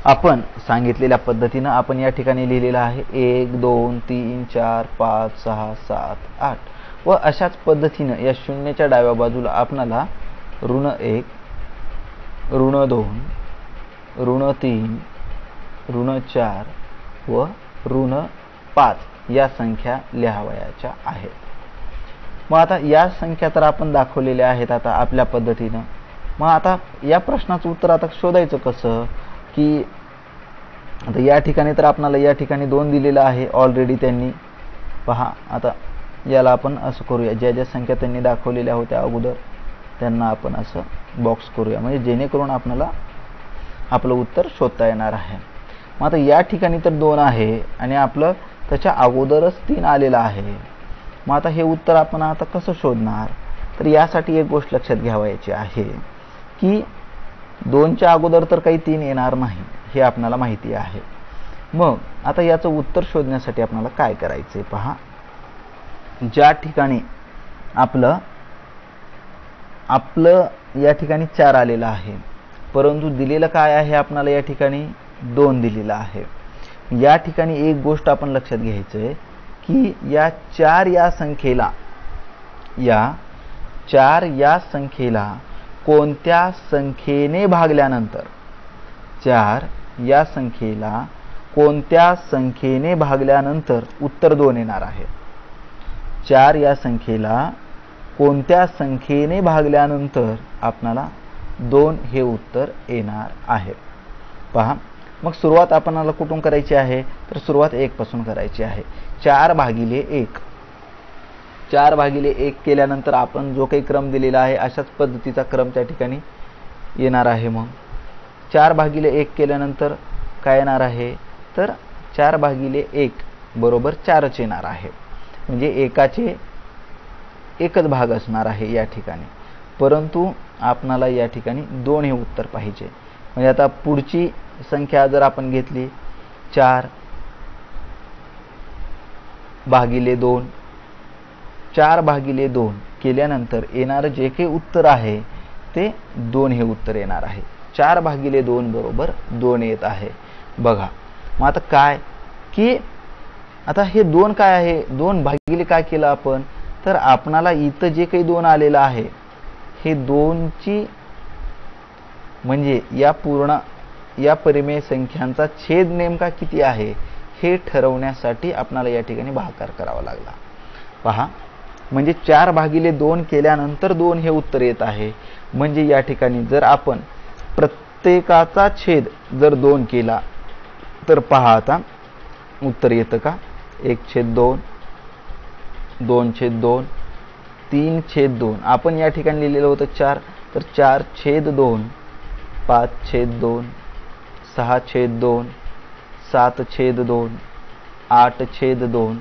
Speaker 1: आपण सांगितलेल्या पद्धतीनं आपण या ठिकाणी लिहिलेलं आहे 1 2 3 4 5 6 7 8 व अशाच पद्धतीनं या 0च्या डाव्या बाजूला आपणाला -1 -2 -3 -4 व -5 या संख्या लिहावयाच्या आहेत. मग आता या संख्या तर आपण दाखवलेल्या आहेत आता आपल्या पद्धतीनं. मग आता या प्रश्नाचं उत्तर आता शोधायचं कसं, की आता या ठिकाणी तर आपल्याला या ठिकाणी 2 दिलेलं आहे ऑलरेडी त्यांनी. पहा आता याला आपण असं करूया, ज्या ज्या संख्या त्यांनी दाखवलेल्या होत्या अगोदर त्यांना आपण असं बॉक्स करूया, म्हणजे जेणेकरून आपल्याला आपलं उत्तर शोधता येणार आहे. मग आता या ठिकाणी तर 2 आहे आणि आपलं त्याच्या अगोदरच 3 आलेलं आहे. मग आता हे उत्तर आपण आता कसं शोधणार, तर यासाठी एक गोष्ट लक्षात घ्यावायची आहे की 2च्या अगोदर तर काही 3 येणार नाही हे आपल्याला माहिती आहे. मग आता याचं उत्तर शोधण्यासाठी आपल्याला काय करायचंय, पहा ज्या ठिकाणी आपलं या ठिकाणी 4 आलेलं आहे, परंतु दिलेलं काय आहे आपल्याला या ठिकाणी 2 दिलेलं आहे. या ठिकाणी एक गोष्ट आपण लक्षात घ्यायचं आहे की या 4 या संख्येला कोणत्या संख्येने भागल्यानंतर 4 या संख्येला कोणत्या संख्येने भागल्यानंतर उत्तर 2 येणार आहे. 4 या संख्येला कोणत्या संख्येने भागल्यानंतर आपल्याला 2 हे उत्तर येणार आहे. पहा मग सुरुवात आपल्याला कुठून करायची आहे, तर सुरुवात 1 पासून करायची आहे. 4 भागिले 1 केल्यानंतर आपण जो काही क्रम दिलेला आहे अशाच पद्धतीचा क्रम त्या ठिकाणी येणार आहे. मग 4 भागिले 1 केल्यानंतर काय येणार आहे, तर 4 भागिले 1 बरोबर 4च येणार आहे, म्हणजे एकाचे एकच भाग असणार आहे या ठिकाणी. परंतु आपणाला या ठिकाणी 2 हे उत्तर पाहिजे. म्हणजे आता पुढची संख्या जर आपण घेतली 4 भागिले 2 केल्यानंतर येणारं जे काही उत्तर आहे ते 2 हे उत्तर येणार आहे. 4 भागिले 2 बरोबर 2 येत आहे. बघा मग आता काय की आता हे 2 काय आहे, 2 भागिले काय केलं आपण, तर आपणाला इथं जे काही 2 आलेलं आहे हे 2ची म्हणजे या परिमेय संख्यांचा छेद नेमका किती आहे हे ठरवण्यासाठी आपल्याला या ठिकाणी भागाकार करावा लागला. पहा म्हणजे 4 भागिले 2 केल्यानंतर 2 हे उत्तर येत आहे. म्हणजे या ठिकाणी जर आपण प्रत्येकाचा छेद जर 2 केला तर पहा आता उत्तर येतं का, 1/2, 2/2, 3/2. आपण या ठिकाणी लिहिलेलं होतं 4, तर 4/2, 5/2, 6/2, 7/2, 8/2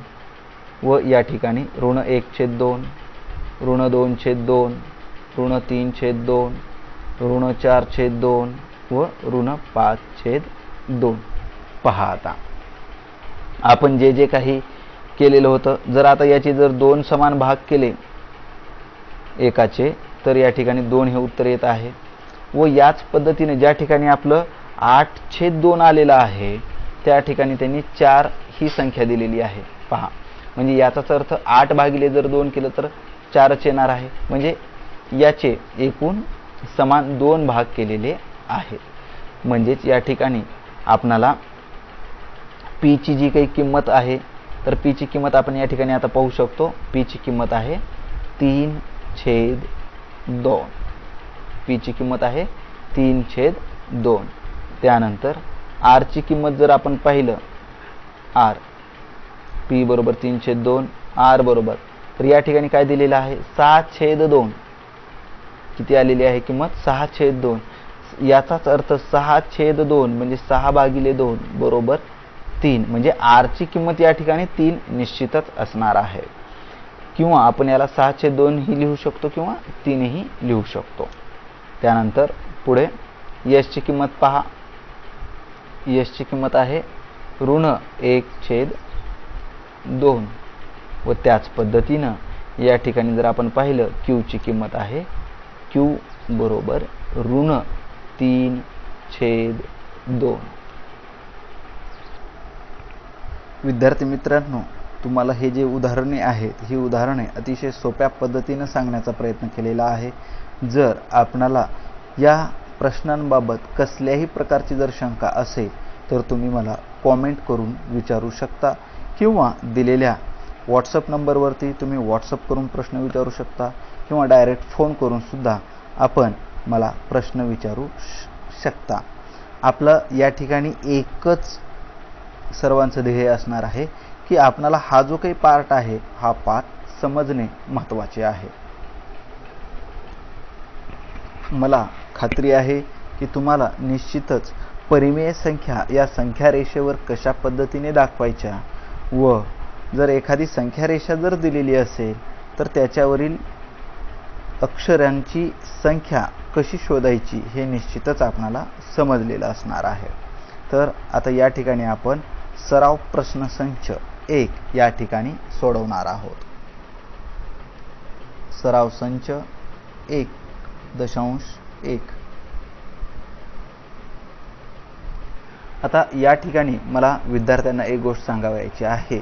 Speaker 1: व या ठिकाणी ऋण 1/2, ऋण 2/2, ऋण 3/2, ऋण 4/2 व ऋण 5/2. पहा आता आपण जे काही केलेलं होतं, जर आता याचे जर 2 समान भाग केले एकाचे, तर या ठिकाणी 2 हे उत्तर येत आहे. व याच पद्धतीने ज्या ठिकाणी आपलं 8/2 आलेलं आहे त्या ठिकाणी त्यांनी 4 ही संख्या दिलेली आहे. पहा म्हणजे याचाच अर्थ 8 भागिले जर 2 केलं तर 4च येणार आहे. म्हणजे याचे एकूण समान 2 भाग केलेले आहेत. म्हणजेच या ठिकाणी आपणाला पी ची जी काही किंमत आहे, तर पी ची किंमत आपण या ठिकाणी आता पाहू शकतो. पी ची किंमत आहे 3/2. पी ची किंमत आहे 3/2. त्यानंतर आर ची किंमत जर आपण पाहिलं, आर पी बरोबर 3/2, आर बरोबर, तर या ठिकाणी काय दिलेलं आहे 6/2. किती आलेली आहे किंमत 6/2. याचाच अर्थ 6/2 म्हणजे 6 भागिले 2 बरोबर 3. म्हणजे आर ची किंमत या ठिकाणी 3 निश्चितच असणार आहे. किंवा आपण याला 6/2 ही लिहू शकतो किंवा 3 ही लिहू शकतो. त्यानंतर पुढे यश ची किंमत पहा. यश ची किंमत आहे ऋण 1/2 व त्याच पद्धतीनं या ठिकाणी जर आपण पाहिलं क्यू ची किंमत आहे क्यू बरोबर ऋण 3/2. विद्यार्थी मित्रांनो, तुम्हाला हे जे उदाहरणे आहेत ही उदाहरणे अतिशय सोप्या पद्धतीने सांगण्याचा प्रयत्न केलेला आहे. जर आपणाला या प्रश्नांबाबत कसल्याही प्रकारची जर शंका असेल तर तुम्ही मला कॉमेंट करून विचारू शकता किंवा दिलेल्या व्हॉट्सअप नंबरवरती तुम्ही व्हॉट्सअप करून प्रश्न विचारू शकता किंवा डायरेक्ट फोन करून सुद्धा आपण मला प्रश्न विचारू शकता. आपलं या ठिकाणी एकच सर्वांचं ध्येय असणार आहे की आपल्याला हा जो काही पार्ट आहे हा पार्ट समजणे महत्त्वाचे आहे. मला खात्री आहे की तुम्हाला निश्चितच परिमेय संख्या या संख्या रेषेवर कशा पद्धतीने दाखवायच्या व जर एखादी संख्या रेषा जर दिलेली असेल तर त्याच्यावरील अक्षरांची संख्या कशी शोधायची हे निश्चितच आपल्याला समजलेलं असणार आहे. तर आता या ठिकाणी आपण सराव प्रश्नसंच 1 या ठिकाणी सोडवणार आहोत. सराव संच 1.1. आता या ठिकाणी मला विद्यार्थ्यांना एक गोष्ट सांगायची आहे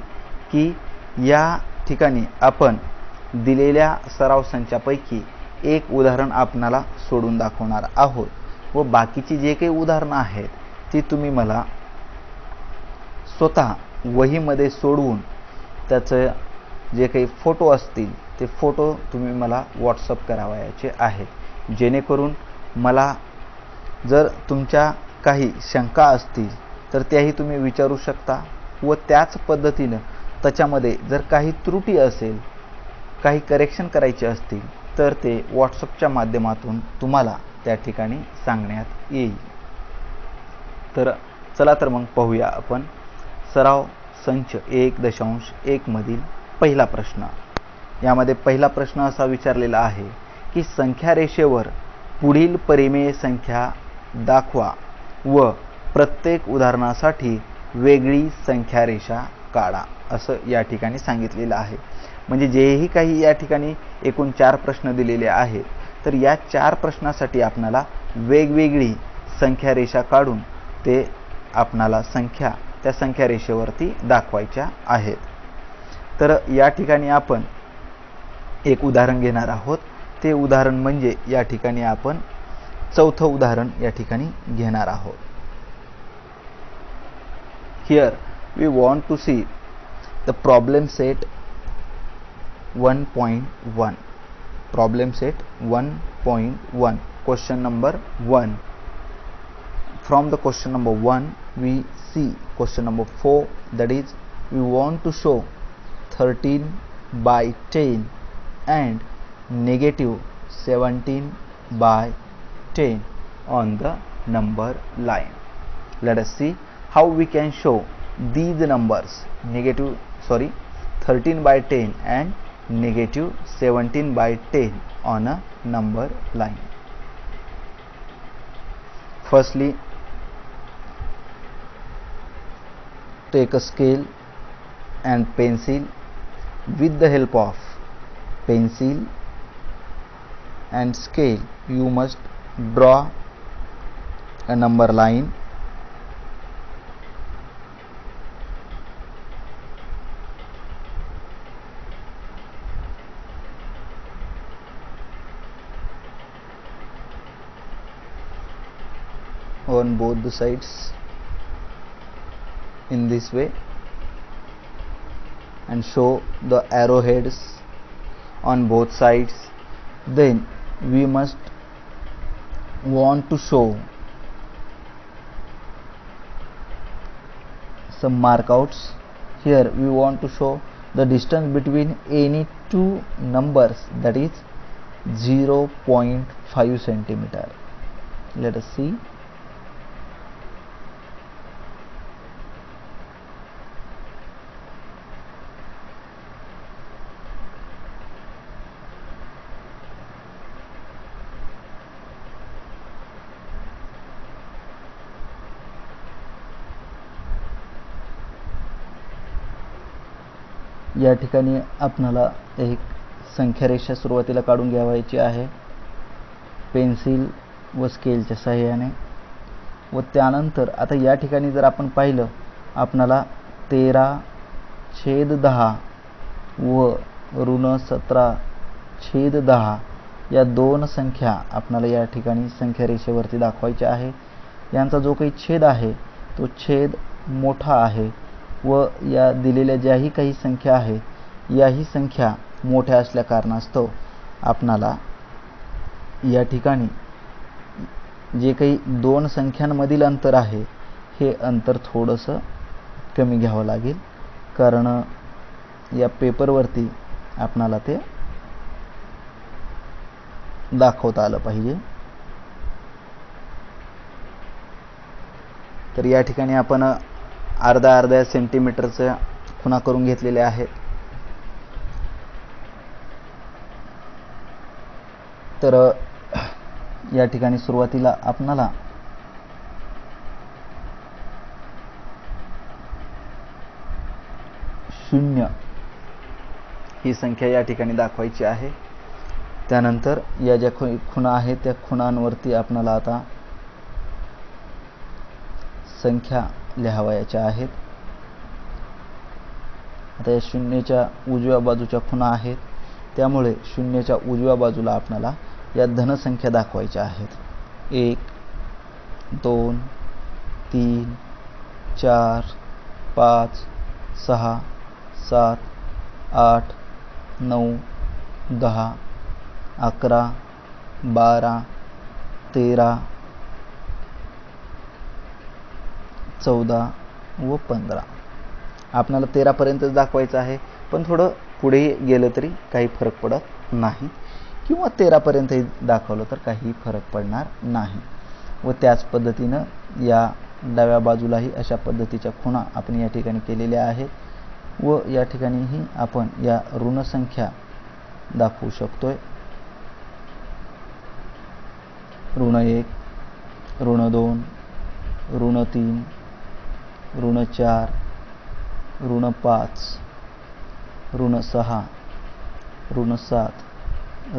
Speaker 1: की या ठिकाणी आपण दिलेल्या सराव संचापैकी एक उदाहरण आपणाला सोडून दाखवणार आहोत व बाकीची जे काही उदाहरणं आहेत ती तुम्ही मला स्वतः वहीमध्ये सोडवून त्याचे जे काही फोटो असतील ते फोटो तुम्ही मला व्हॉट्सअप करावयाचे आहेत, जेणेकरून मला जर तुमच्या काही शंका असतील तर त्याही तुम्ही विचारू शकता व त्याच पद्धतीनं त्याच्यामध्ये जर काही त्रुटी असेल, काही करेक्शन करायचे असतील तर ते व्हॉट्सअपच्या माध्यमातून तुम्हाला त्या ठिकाणी सांगण्यात येईल. तर चला तर मग पाहूया आपण सराव संच 1.1 मधील पहिला प्रश्न. यामध्ये पहिला प्रश्न असा विचारलेला आहे की संख्या रेषेवर पुढील परिमेय संख्या दाखवा व प्रत्येक उदाहरणासाठी वेगळी संख्या रेषा काढा असं या ठिकाणी सांगितलेलं आहे. म्हणजे जेही काही या ठिकाणी एकूण 4 प्रश्न दिलेले आहेत तर या 4 प्रश्नासाठी आपल्याला वेगवेगळी संख्या रेषा काढून ते आपल्याला त्या संख्या रेषेवरती दाखवायच्या आहेत. तर या ठिकाणी आपण एक उदाहरण घेणार आहोत. ते उदाहरण म्हणजे या ठिकाणी आपण चौथं उदाहरण या ठिकाणी घेणार आहोत. Here we want to see the problem set 1.1. Problem set 1.1. Question number 1. From the question number 1 we see question number 4, that is we want to show 13 by 10 and negative 17 by 10 on the number line. Let us see how we can show these numbers 13 by 10 and negative 17 by 10 on a number line. Firstly, take a scale and pencil. With the help of pencil and scale you must draw a number line. On both the sides in this way and show the arrowheads on both sides. Then we must want to show some markouts. Here we want to show the distance between any two numbers, that is 0.5 centimeter. Let us see. या ठिकाणी आपणाला एक संख्या रेषा सुरुवातीला काढून घ्यायची आहे पेन्सिल व स्केलच्या सहाय्याने व त्यानंतर आता या ठिकाणी जर आपण पाहिलं आपणाला 13/10 व -17/10 या दोन संख्या आपणाला या ठिकाणी संख्या रेषेवरती दाखवायच्या आहे. यांचा जो काही छेद आहे तो छेद मोठा आहे व या दिलेल्या ज्याही काही संख्या आहे याही संख्या मोठ्या असल्या कारणास्तव आपणाला या ठिकाणी जे काही दोन संख्यांमधील अंतर आहे हे अंतर थोडंसं कमी घ्यावं लागेल, कारण या पेपरवरती आपणाला ते दाखवता आलं पाहिजे. तर या ठिकाणी आपण अर्ध्या सेंटीमीटरच्या खुणा करून घेतलेल्या आहेत. तर या ठिकाणी सुरुवातीला आपणाला शून्य ही संख्या या ठिकाणी दाखवायची आहे. त्यानंतर या ज्या खुणा आहेत त्या खुणांवरती आपणाला आता संख्या लिहावयाच्या आहेत. आता या शून्याच्या उजव्या बाजूच्या खुणा आहेत, त्यामुळे शून्याच्या उजव्या बाजूला आपल्याला या धनसंख्या दाखवायच्या आहेत. 1 2 3 4 5 6 7 8 9 10 11 12 13 14 व 15. आपल्याला 13 पर्यंतच दाखवायचं आहे, पण थोडं पुढे गेलं तरी काही फरक पडत नाही, किंवा 13 पर्यंत दाखवलं तर काही फरक पडणार नाही. व त्याच पद्धतीनं या डाव्या बाजूलाही अशा पद्धतीच्या खुणा आपण या ठिकाणी केलेल्या आहेत. व या ठिकाणीही आपण या ऋण संख्या दाखवू शकतोय. ऋण 1 ऋण 2 ऋण 3 ऋण 4 ऋण 5 ऋण 6 ऋण 7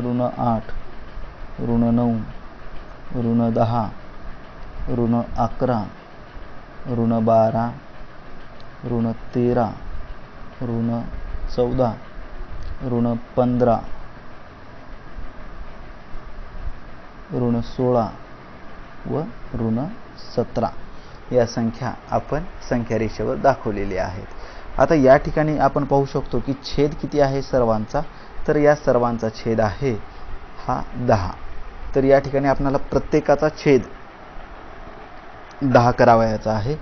Speaker 1: ऋण 8 ऋण 9 ऋण 10 ऋण 11 ऋण 12 ऋण 13 ऋण 14 ऋण 15 ऋण 16 व ऋण 17 या संख्या आपण संख्या रेषेवर दाखवलेल्या आहेत. आता या ठिकाणी आपण पाहू शकतो की छेद किती आहे सर्वांचा, तर या सर्वांचा छेद आहे हा 10. तर या ठिकाणी आपल्याला प्रत्येकाचा छेद 10 करावयाचा आहे.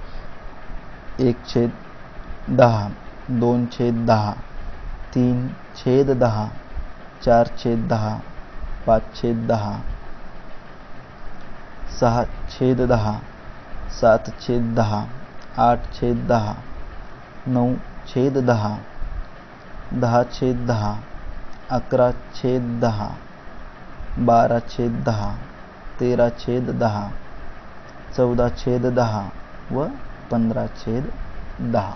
Speaker 1: 1/10 2/10 3/10 4/10 5/10 6/10 7/10 8/10 9/10 10/10 11/10 12/10 13/10 14/10 व 15/10.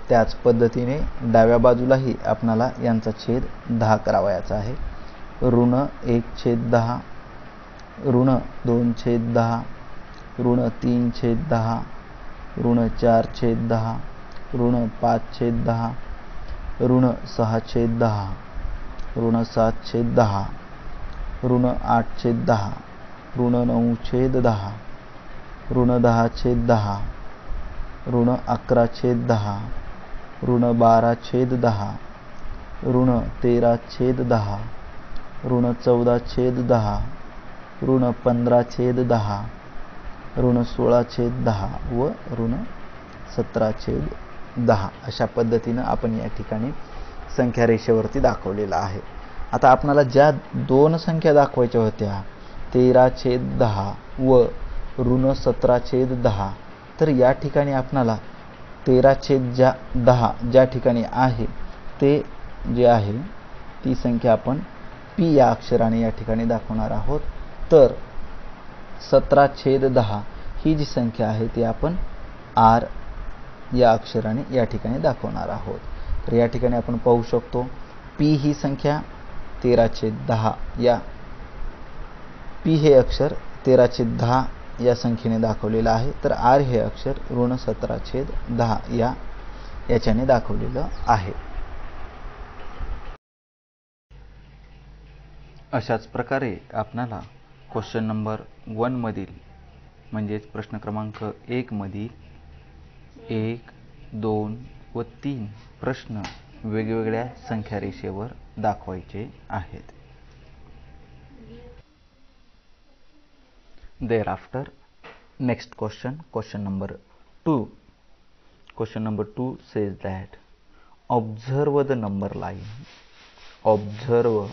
Speaker 1: त्याच पद्धतीने डाव्या बाजूलाही आपल्याला यांचा छेद 10 करावयाचा आहे. ऋण 1/10 ऋण 2/10 ऋण 3/10 ऋण 4/10 ऋण 5/10 ऋण 6/10 ऋण 7/10 ऋण 8/10 ऋण 9/10 ऋण 10/10 ऋण 11/10 ऋण 12/10 ऋण 13/10 ऋण 14/10 ऋण 15/10 ऋण 16/10 व ऋण 17/10 अशा पद्धतीनं आपण या ठिकाणी संख्या रेषेवरती दाखवलेला आहे. आता आपल्याला ज्या दोन संख्या दाखवायच्या होत्या 13/10 व ऋण 17/10, तर या ठिकाणी आपल्याला 13/10 ज्या ठिकाणी आहे ते जे आहे ती संख्या आपण P या अक्षराने या ठिकाणी दाखवणार आहोत. तर 17/10 ही जी संख्या आहे ती आपण R या अक्षराने या ठिकाणी दाखवणार आहोत. तर या ठिकाणी आपण पाहू शकतो P ही संख्या 13/10 या P हे अक्षर 13/10 या संख्येने दाखवलेलं आहे. तर R हे अक्षर ऋण 17/10 याच्याने दाखवलेलं आहे. अशाच प्रकारे आपल्याला क्वेश्चन नंबर 1 मधील म्हणजेच प्रश्न क्रमांक 1 मधील 1, 2 व 3 प्रश्न वेगवेगळ्या संख्या रेषेवर दाखवायचे आहेत. Thereafter, next question number 2. Question number 2 says that observe the number line. Observe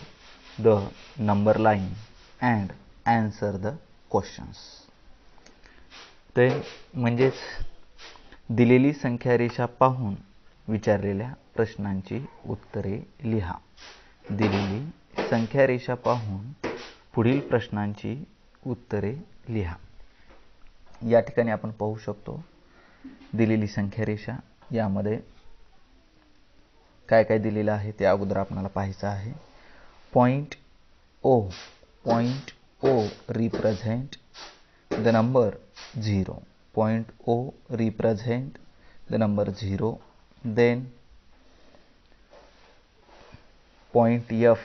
Speaker 1: the number line and answer the questions. ते म्हणजेच दिलेली संख्या रेषा पाहून विचारलेल्या प्रश्नांची उत्तरे लिहा. दिलेली संख्या रेषा पाहून पुढील प्रश्नांची उत्तरे लिहा. या ठिकाणी आपण पाहू शकतो दिलेली संख्या रेषा. यामध्ये काय काय दिलेलं आहे ते अगोदर आपल्याला पाहायचं आहे. Point O represent the number 0. Point O represent the number 0. Then point F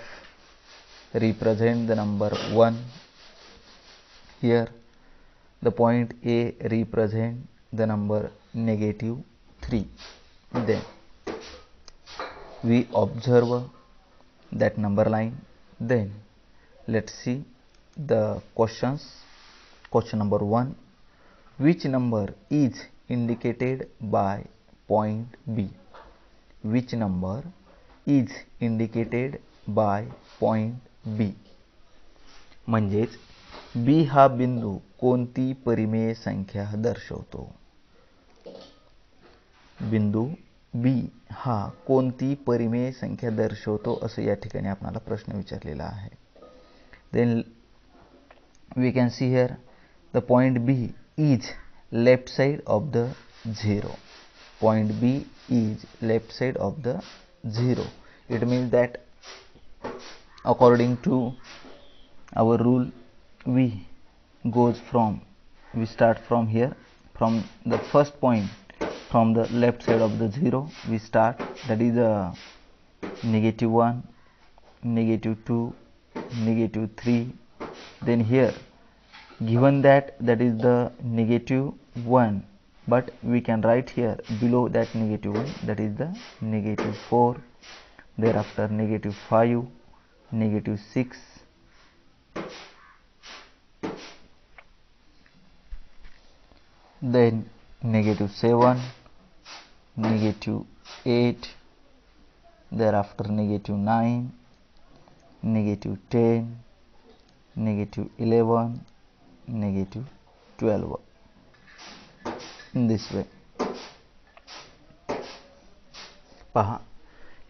Speaker 1: represent the number 1. Here the point A represent the number -3. Then we observe that number line. Then let's see the questions. Question number 1. Which number is indicated by point B? Which number is indicated by point B? म्हणजेच B हा बिंदू कोणती परिमेय संख्या दर्शवतो? बिंदू B हा कोणती परिमेय संख्या दर्शवतो असं या ठिकाणी आपल्याला प्रश्न विचारलेला आहे. Then we can see here the point B is left side of the 0. Point B is left side of the 0. It means that according to our rule we start from here, from the first point, from the left side of the 0 we start, that is -1, -2, -3. Then here given that is the -1, but we can write here below that -1, that is the -4. Thereafter -5, -6, then -7, -8, thereafter -9, -10, -11, -12. In this way. पहा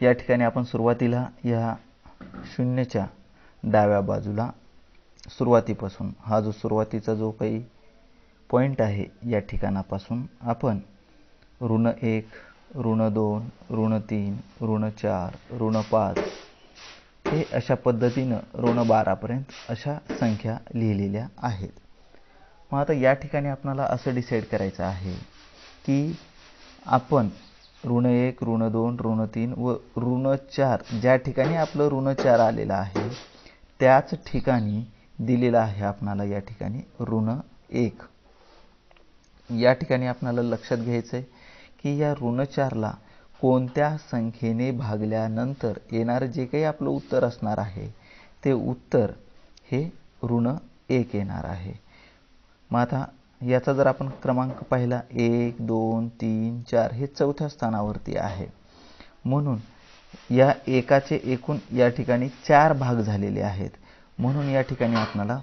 Speaker 1: या ठिकाणी आपण सुरुवातीला या शून्यच्या डाव्या बाजूला सुरुवातीपासून हा जो सुरुवातीचा जो काही पॉइंट आहे या ठिकाणापासून आपण -1, -2, -3, -4, -5 हे अशा पद्धतीनं -12 पर्यंत अशा संख्या लिहिलेल्या आहेत. मग आता या ठिकाणी आपल्याला असं डिसाईड करायचं आहे की आपण -1, -2, -3 व -4 ज्या ठिकाणी आपलं -4 आलेलं आहे त्याच ठिकाणी दिलेलं आहे आपल्याला या ठिकाणी -1. या ठिकाणी आपल्याला लक्षात घ्यायचं आहे की या ऋण 4 ला कोणत्या संख्येने भागल्यानंतर येणारे जे काही आपलं उत्तर असणार आहे ते उत्तर हे -1 येणार आहे. मग आता याचा जर आपण क्रमांक पाहिला 1, 2, 3, 4 हे चौथ्या स्थानावरती आहे. म्हणून या एकाचे एकूण या ठिकाणी 4 भाग झालेले आहेत. म्हणून या ठिकाणी आपल्याला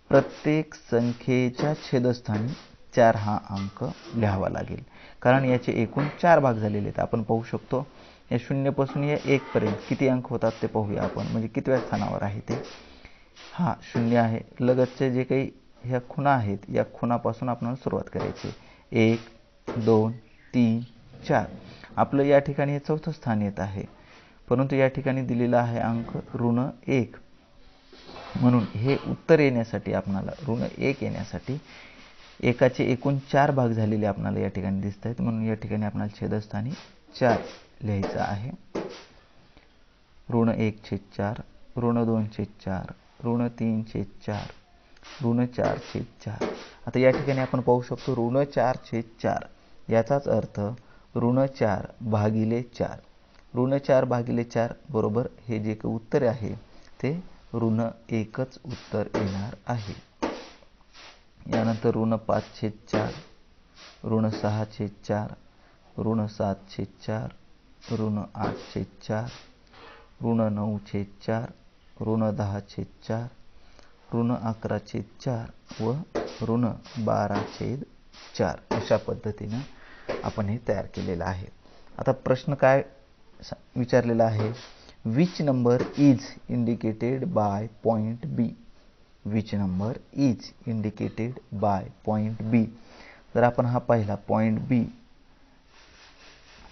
Speaker 1: प्रत्येक संख्येच्या छेदस्थानी 4 हा अंक लिहावा लागेल, कारण याचे एकूण 4 भाग झालेले आहेत. आपण पाहू शकतो या 0 पासून या 1 पर्यंत किती अंक होतात ते पाहूया आपण, म्हणजे कितव्या स्थानावर आहे ते. हा 0 आहे. लगतचे जे काही ह्या खुणा आहेत या खुणापासून आपल्याला सुरुवात करायची. 1, 2, 3, 4 आपलं या ठिकाणी हे चौथं स्थान येत आहे, परंतु या ठिकाणी दिलेला आहे अंक -1. म्हणून हे उत्तर येण्यासाठी आपल्याला -1 येण्यासाठी एकाचे एकूण 4 भाग झालेले आपल्याला या ठिकाणी दिसत आहेत. म्हणून या ठिकाणी आपल्याला छेदस्थानी 4 लिहायचं आहे. ऋण 1/4, ऋण 2/4, ऋण 3/4, ऋण 4/4. आता या ठिकाणी आपण पाहू शकतो ऋण 4/4 याचाच अर्थ ऋण 4 भागिले 4. ऋण 4 भागिले 4 बरोबर हे जे काही उत्तर आहे ते ऋण 1च उत्तर येणार आहे. यानंतर ऋण 5/4, ऋण 6/4, ऋण 7/4, ऋण 8/4, ऋण 9/4, ऋण 10/4, ऋण 11/4 व ऋण 12/4 अशा पद्धतीने आपण हे तयार केलेलं आहे. आता प्रश्न काय विचारलेला आहे, which number is indicated by point B. Which number is indicated by point B. जर आपण हा पाहिला पॉइंट बी,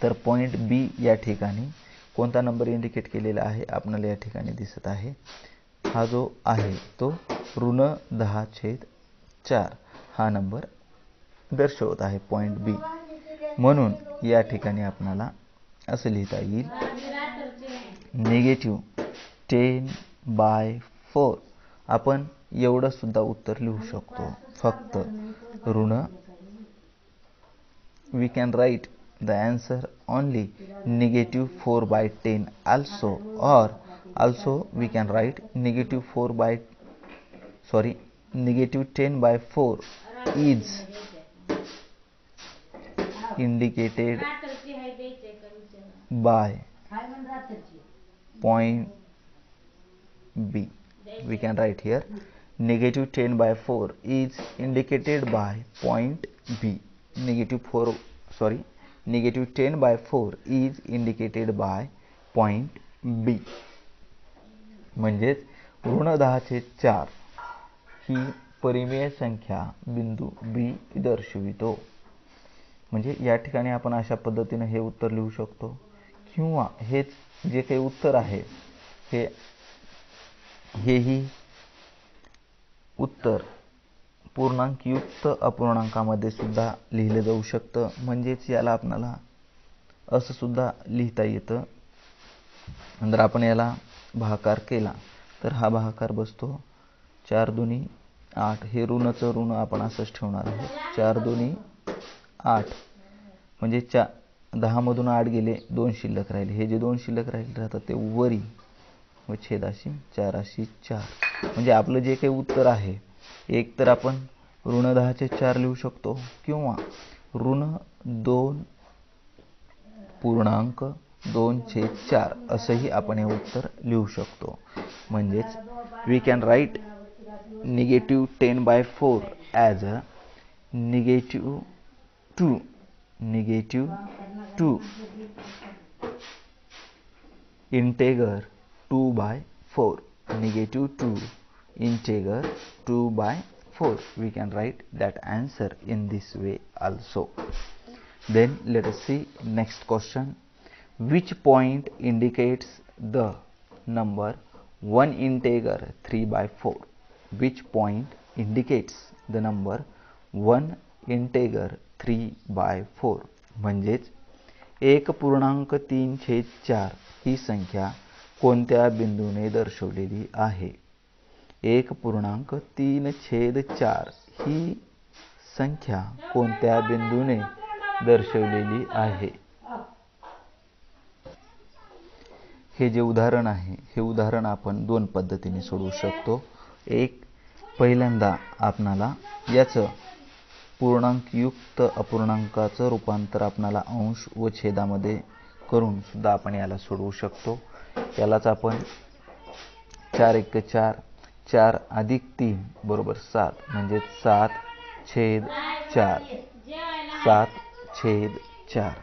Speaker 1: तर पॉइंट बी या ठिकाणी कोणता नंबर इंडिकेट केलेला आहे आपल्याला या ठिकाणी दिसत आहे. हा जो आहे तो ऋण 10/4 हा नंबर दर्शवत आहे पॉइंट बी. म्हणून या ठिकाणी आपल्याला असं लिहिता येईल -10/4. आपण एवढं सुद्धा उत्तर लिहू शकतो. फक्त ऋण we can write the answer only -4/10 also, or also we can write -10/4 is indicated by point B. We can write here -10/4 is indicated by point B. -10/4 is indicated by point B. म्हणजेच ऋण 10/4 ही परिमेय संख्या बिंदू B दर्शवितो. म्हणजे या ठिकाणी आपण अशा पद्धतीने हे उत्तर लिहू शकतो, किंवा हेच जे काही उत्तर आहे हेही उत्तर पूर्णांकयुक्त अपूर्णांकामध्ये सुद्धा लिहिले जाऊ शकतं. म्हणजेच याला आपल्याला असं सुद्धा लिहिता येतं. जर आपण याला भागाकार केला तर हा भागाकार बसतो 4 दुनी 8. हे ऋणचं ऋण आपण असंच ठेवणार आहोत. 4 दुनी 8 म्हणजे 10 मधून 8 गेले, 2 शिल्लक राहिले. हे जे 2 शिल्लक राहिले राहतात ते वरी व छेदाशी 4/4. म्हणजे आपलं जे काही उत्तर आहे एक तर आपण ऋण 10/4 लिहू शकतो, किंवा ऋण 2.2/4 असंही आपण हे उत्तर लिहू शकतो. म्हणजेच we can write -10/4 as a -2 integer 2/4. -2 integer 2/4. We can write that answer in this way also. Then let us see next question. Which point indicates the number 1 integer 3/4? Which point indicates the number 1 integer 3/4? म्हणजेच 1.3/4 ही संख्या कोणत्या बिंदूने दर्शवलेली आहे? 1.3/4 ही संख्या कोणत्या बिंदूने दर्शवलेली आहे? हे जे उदाहरण आहे हे उदाहरण आपण दोन पद्धतीने सोडवू शकतो. एक, पहिल्यांदा आपणाला याचं पूर्णांकयुक्त अपूर्णांकाचं रूपांतर आपणाला अंश व छेदामध्ये करून सुद्धा आपण याला सोडवू शकतो. यालाच आपण 4×1 4 अधिक 3 बरोबर 7 म्हणजे 7/4 7/4.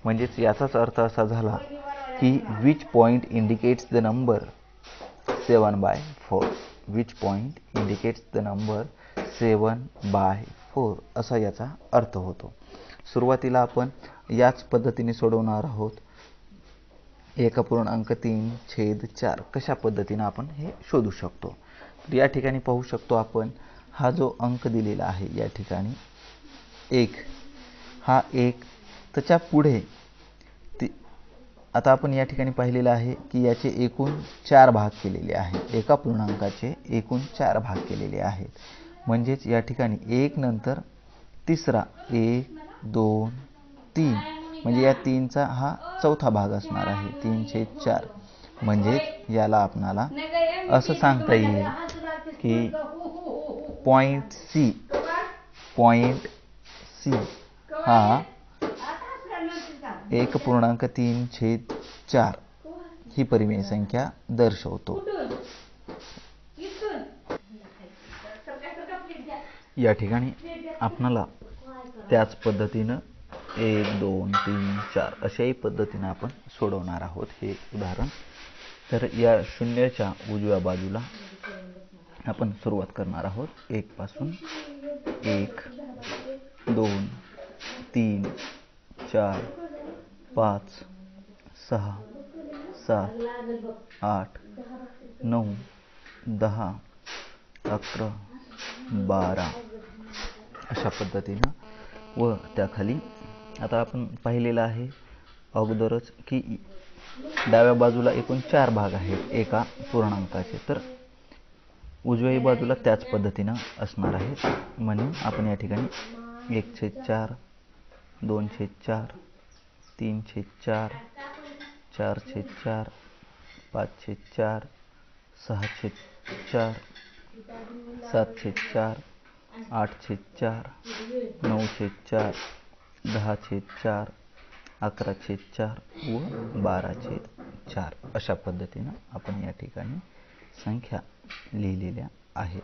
Speaker 1: म्हणजेच याचाच अर्थ असा झाला की which point indicates the number 7/4. Which point indicates the number 7/4 असा याचा अर्थ होतो. सुरुवातीला आपण याच पद्धतीने सोडवणार आहोत. 1.3/4 कशा पद्धतीने आपण हे शोधू शकतो. तर या ठिकाणी पाहू शकतो आपण हा जो अंक दिलेला आहे या ठिकाणी 1, हा 1 त्याच्या पुढे आता आपण या ठिकाणी पाहिलेलं आहे की याचे एकूण 4 भाग केलेले आहेत. एका पूर्णांकाचे एकूण 4 भाग केलेले आहेत. म्हणजेच या ठिकाणी 1 नंतर तिसरा 1 2 3 म्हणजे या 3चा हा चौथा भाग असणार आहे. 3/4 म्हणजे याला आपणाला असं सांगता येईल की पॉइंट सी हा 1.3/4 ही परिमेय संख्या दर्शवतो. या ठिकाणी आपणाला त्याच पद्धतीनं 1 2 3 4 अशाही पद्धतीनं आपण सोडवणार आहोत हे उदाहरण. तर या शून्याच्या उजव्या बाजूला आपण सुरुवात करणार आहोत 1 पासून. 1 2 3 4 5 6 7 8 9 10 11 12 अशा पद्धतीनं. व त्याखाली आता आपण पाहिलेलं आहे अगोदरच की डाव्या बाजूला एकूण 4 भाग आहेत एका पूर्णांकाचे. तर उजव्या बाजूला त्याच पद्धतीनं असणार आहेत. म्हणून आपण या ठिकाणी 1/4 2/4 3/4 4/4 5/4 6/4 7/4 8/4 9/4 10/4 11/4 व 12/4 अशा पद्धतीनं आपण या ठिकाणी संख्या लिहिलेल्या आहेत.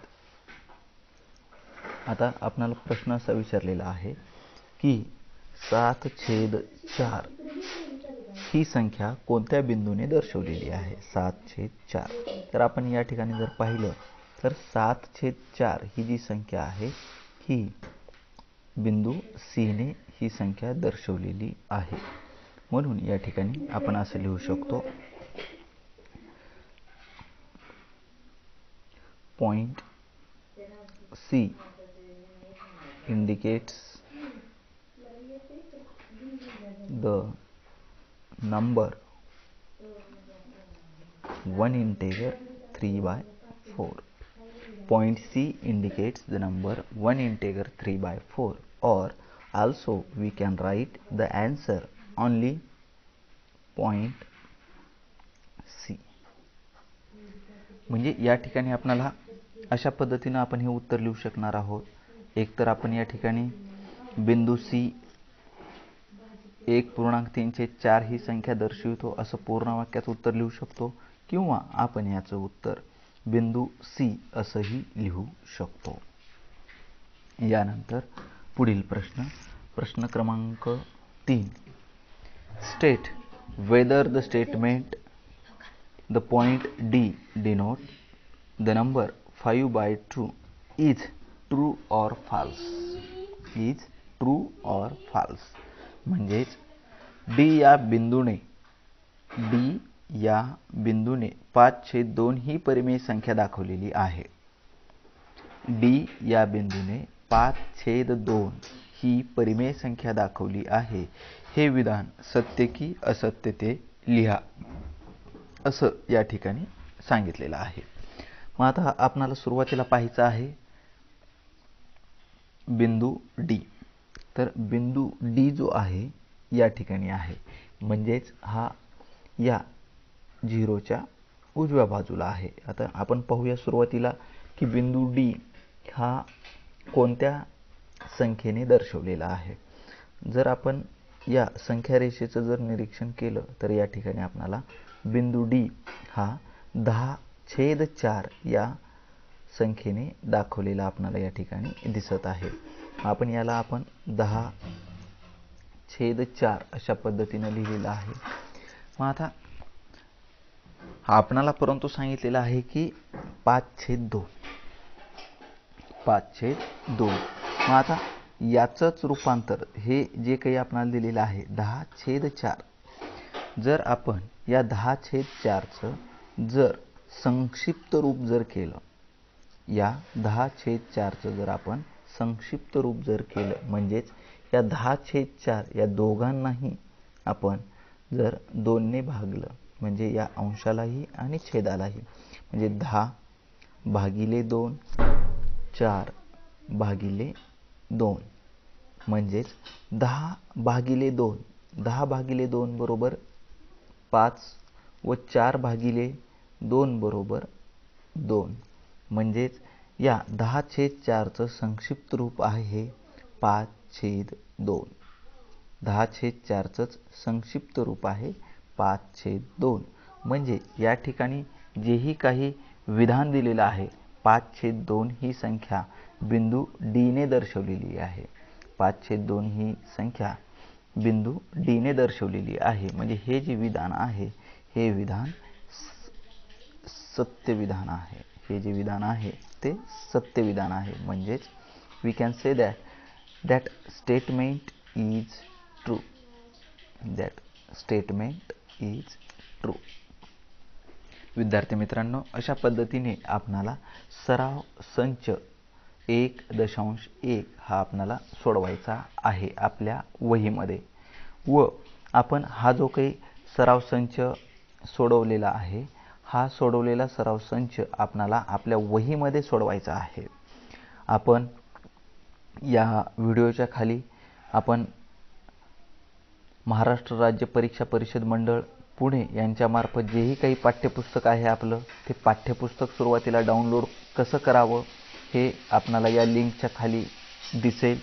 Speaker 1: आता आपल्याला प्रश्न असा विचारलेला आहे की 7/4 ही संख्या कोणत्या बिंदूने दर्शवलेली आहे. 7/4 तर आपण या ठिकाणी जर पाहिलं तर 7/4 ही जी संख्या आहे ही बिंदू C ने ही संख्या दर्शवलेली आहे. म्हणून या ठिकाणी आपण असं लिहू शकतो point C indicates the number 1 integer 3/4. Point C indicates the number 1 integer 3/4, or also we can write the answer only point C. म्हणजे या ठिकाणी आपल्याला अशा पद्धतीनं आपण हे उत्तर लिहू शकणार आहोत. एक तर आपण या ठिकाणी बिंदू C 1.3/4 ही संख्या दर्शवितो असं पूर्ण वाक्यात उत्तर लिहू शकतो, किंवा आपण याचं उत्तर बिंदू C असंही लिहू शकतो. यानंतर पुढील प्रश्न क्रमांक 3. State whether the statement the point D denote the number 5/2 is true or false. Is true or false म्हणजेच D या बिंदूने 5/2 ही परिमेय संख्या दाखवलेली आहे. D या बिंदूने 5/2 ही परिमेय संख्या दाखवली आहे. हे विधान सत्य की असत्य ते लिहा असं या ठिकाणी सांगितलेलं आहे. मग आता आपल्याला सुरुवातीला पाहायचं आहे बिंदू D. तर बिंदू D जो आहे या ठिकाणी आहे, म्हणजेच हा या 0च्या उजव्या बाजूला आहे. आता आपण पाहूया सुरुवातीला की बिंदू D हा कोणत्या संख्येने दर्शवलेला आहे. जर आपण या संख्या रेषेचं जर निरीक्षण केलं तर या ठिकाणी आपल्याला बिंदू D हा 10/4 या संख्येने दाखवलेला आपल्याला या ठिकाणी दिसत आहे. आपण याला 10/4 अशा पद्धतीने लिहिलेलं आहे. मग आता आपणाला परंतु सांगितलेलं आहे की 5/2. मग आता याचंच रूपांतर हे जे काही आपल्याला दिलेलं आहे 10/4. जर आपण या 10/4चं जर संक्षिप्त रूप जर केलं, या 10/4चं जर आपण संक्षिप्त रूप जर केलं, म्हणजेच या 10/4 या दोघांनाही आपण जर 2 ने भागलं, म्हणजे या अंशालाही आणि छेदालाही, म्हणजे 10/2 4/2 म्हणजेच 10/2 10/2 बरोबर 5 व 4/2 बरोबर 2. म्हणजेच या 10/4चं संक्षिप्त रूप आहे 5/2. 10/4चंच संक्षिप्त रूप आहे 5/2. म्हणजे या ठिकाणी जेही काही विधान दिलेलं आहे 5/2 ही संख्या बिंदू D ने दर्शवलेली आहे. 5/2 ही संख्या बिंदू D ने दर्शवलेली आहे. म्हणजे हे जे विधान आहे हे विधान सत्य विधान आहे. हे जे विधान आहे ते सत्य विधान आहे. म्हणजेच we can say that statement is true. That statement is true. विद्यार्थी मित्रांनो, अशा पद्धतीने आपणाला सराव संच 1.1 हा आपणाला सोडवायचा आहे आपल्या वहीमध्ये. व आपण हा जो काही सराव संच सोडवलेला आहे हा सोडवलेला सराव संच आपणाला आपल्या वहीमध्ये सोडवायचा आहे. आपण या व्हिडिओच्या खाली आपण महाराष्ट्र राज्य परीक्षा परिषद मंडळ पुणे यांच्यामार्फत जेही काही पाठ्यपुस्तक आहे आपलं ते पाठ्यपुस्तक सुरुवातीला डाउनलोड कसं करावं हे आपणाला या लिंकच्या खाली दिसेल.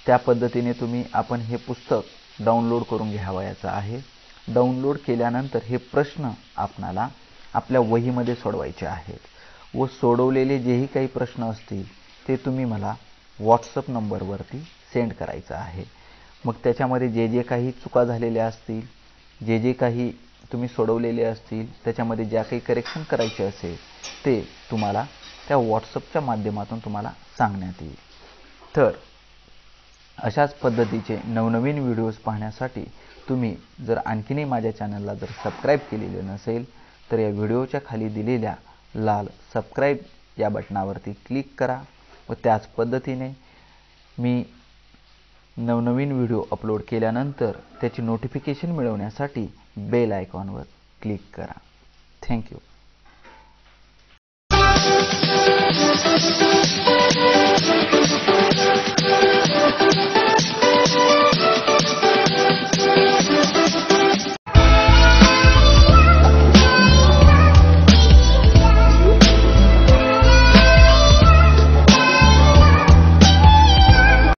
Speaker 1: त्या पद्धतीने आपण हे पुस्तक डाउनलोड करून घ्यावयाचं आहे. डाउनलोड केल्यानंतर हे प्रश्न आपणाला आपल्या वहीमध्ये सोडवायचे आहेत. व सोडवलेले जेही काही प्रश्न असतील ते तुम्ही मला व्हॉट्सअप नंबरवरती सेंड करायचं आहे. मग त्याच्यामध्ये जे जे काही चुका झालेल्या असतील, जे जे काही तुम्ही सोडवलेले असतील, त्याच्यामध्ये ज्या काही करेक्शन करायचे असेल ते तुम्हाला त्या व्हॉट्सअपच्या माध्यमातून तुम्हाला सांगण्यात येईल. तर अशाच पद्धतीचे नवनवीन व्हिडिओज पाहण्यासाठी तुम्ही जर आणखीनही माझ्या चॅनलला जर सबस्क्राईब केलेले नसेल तर या व्हिडिओच्या खाली दिलेल्या लाल सबस्क्राईब या बटनावरती क्लिक करा व त्याच पद्धतीने मी नवनवीन व्हिडिओ अपलोड केल्यानंतर त्याची नोटिफिकेशन मिळवण्यासाठी बेल आयकॉनवर क्लिक करा. थँक्यू.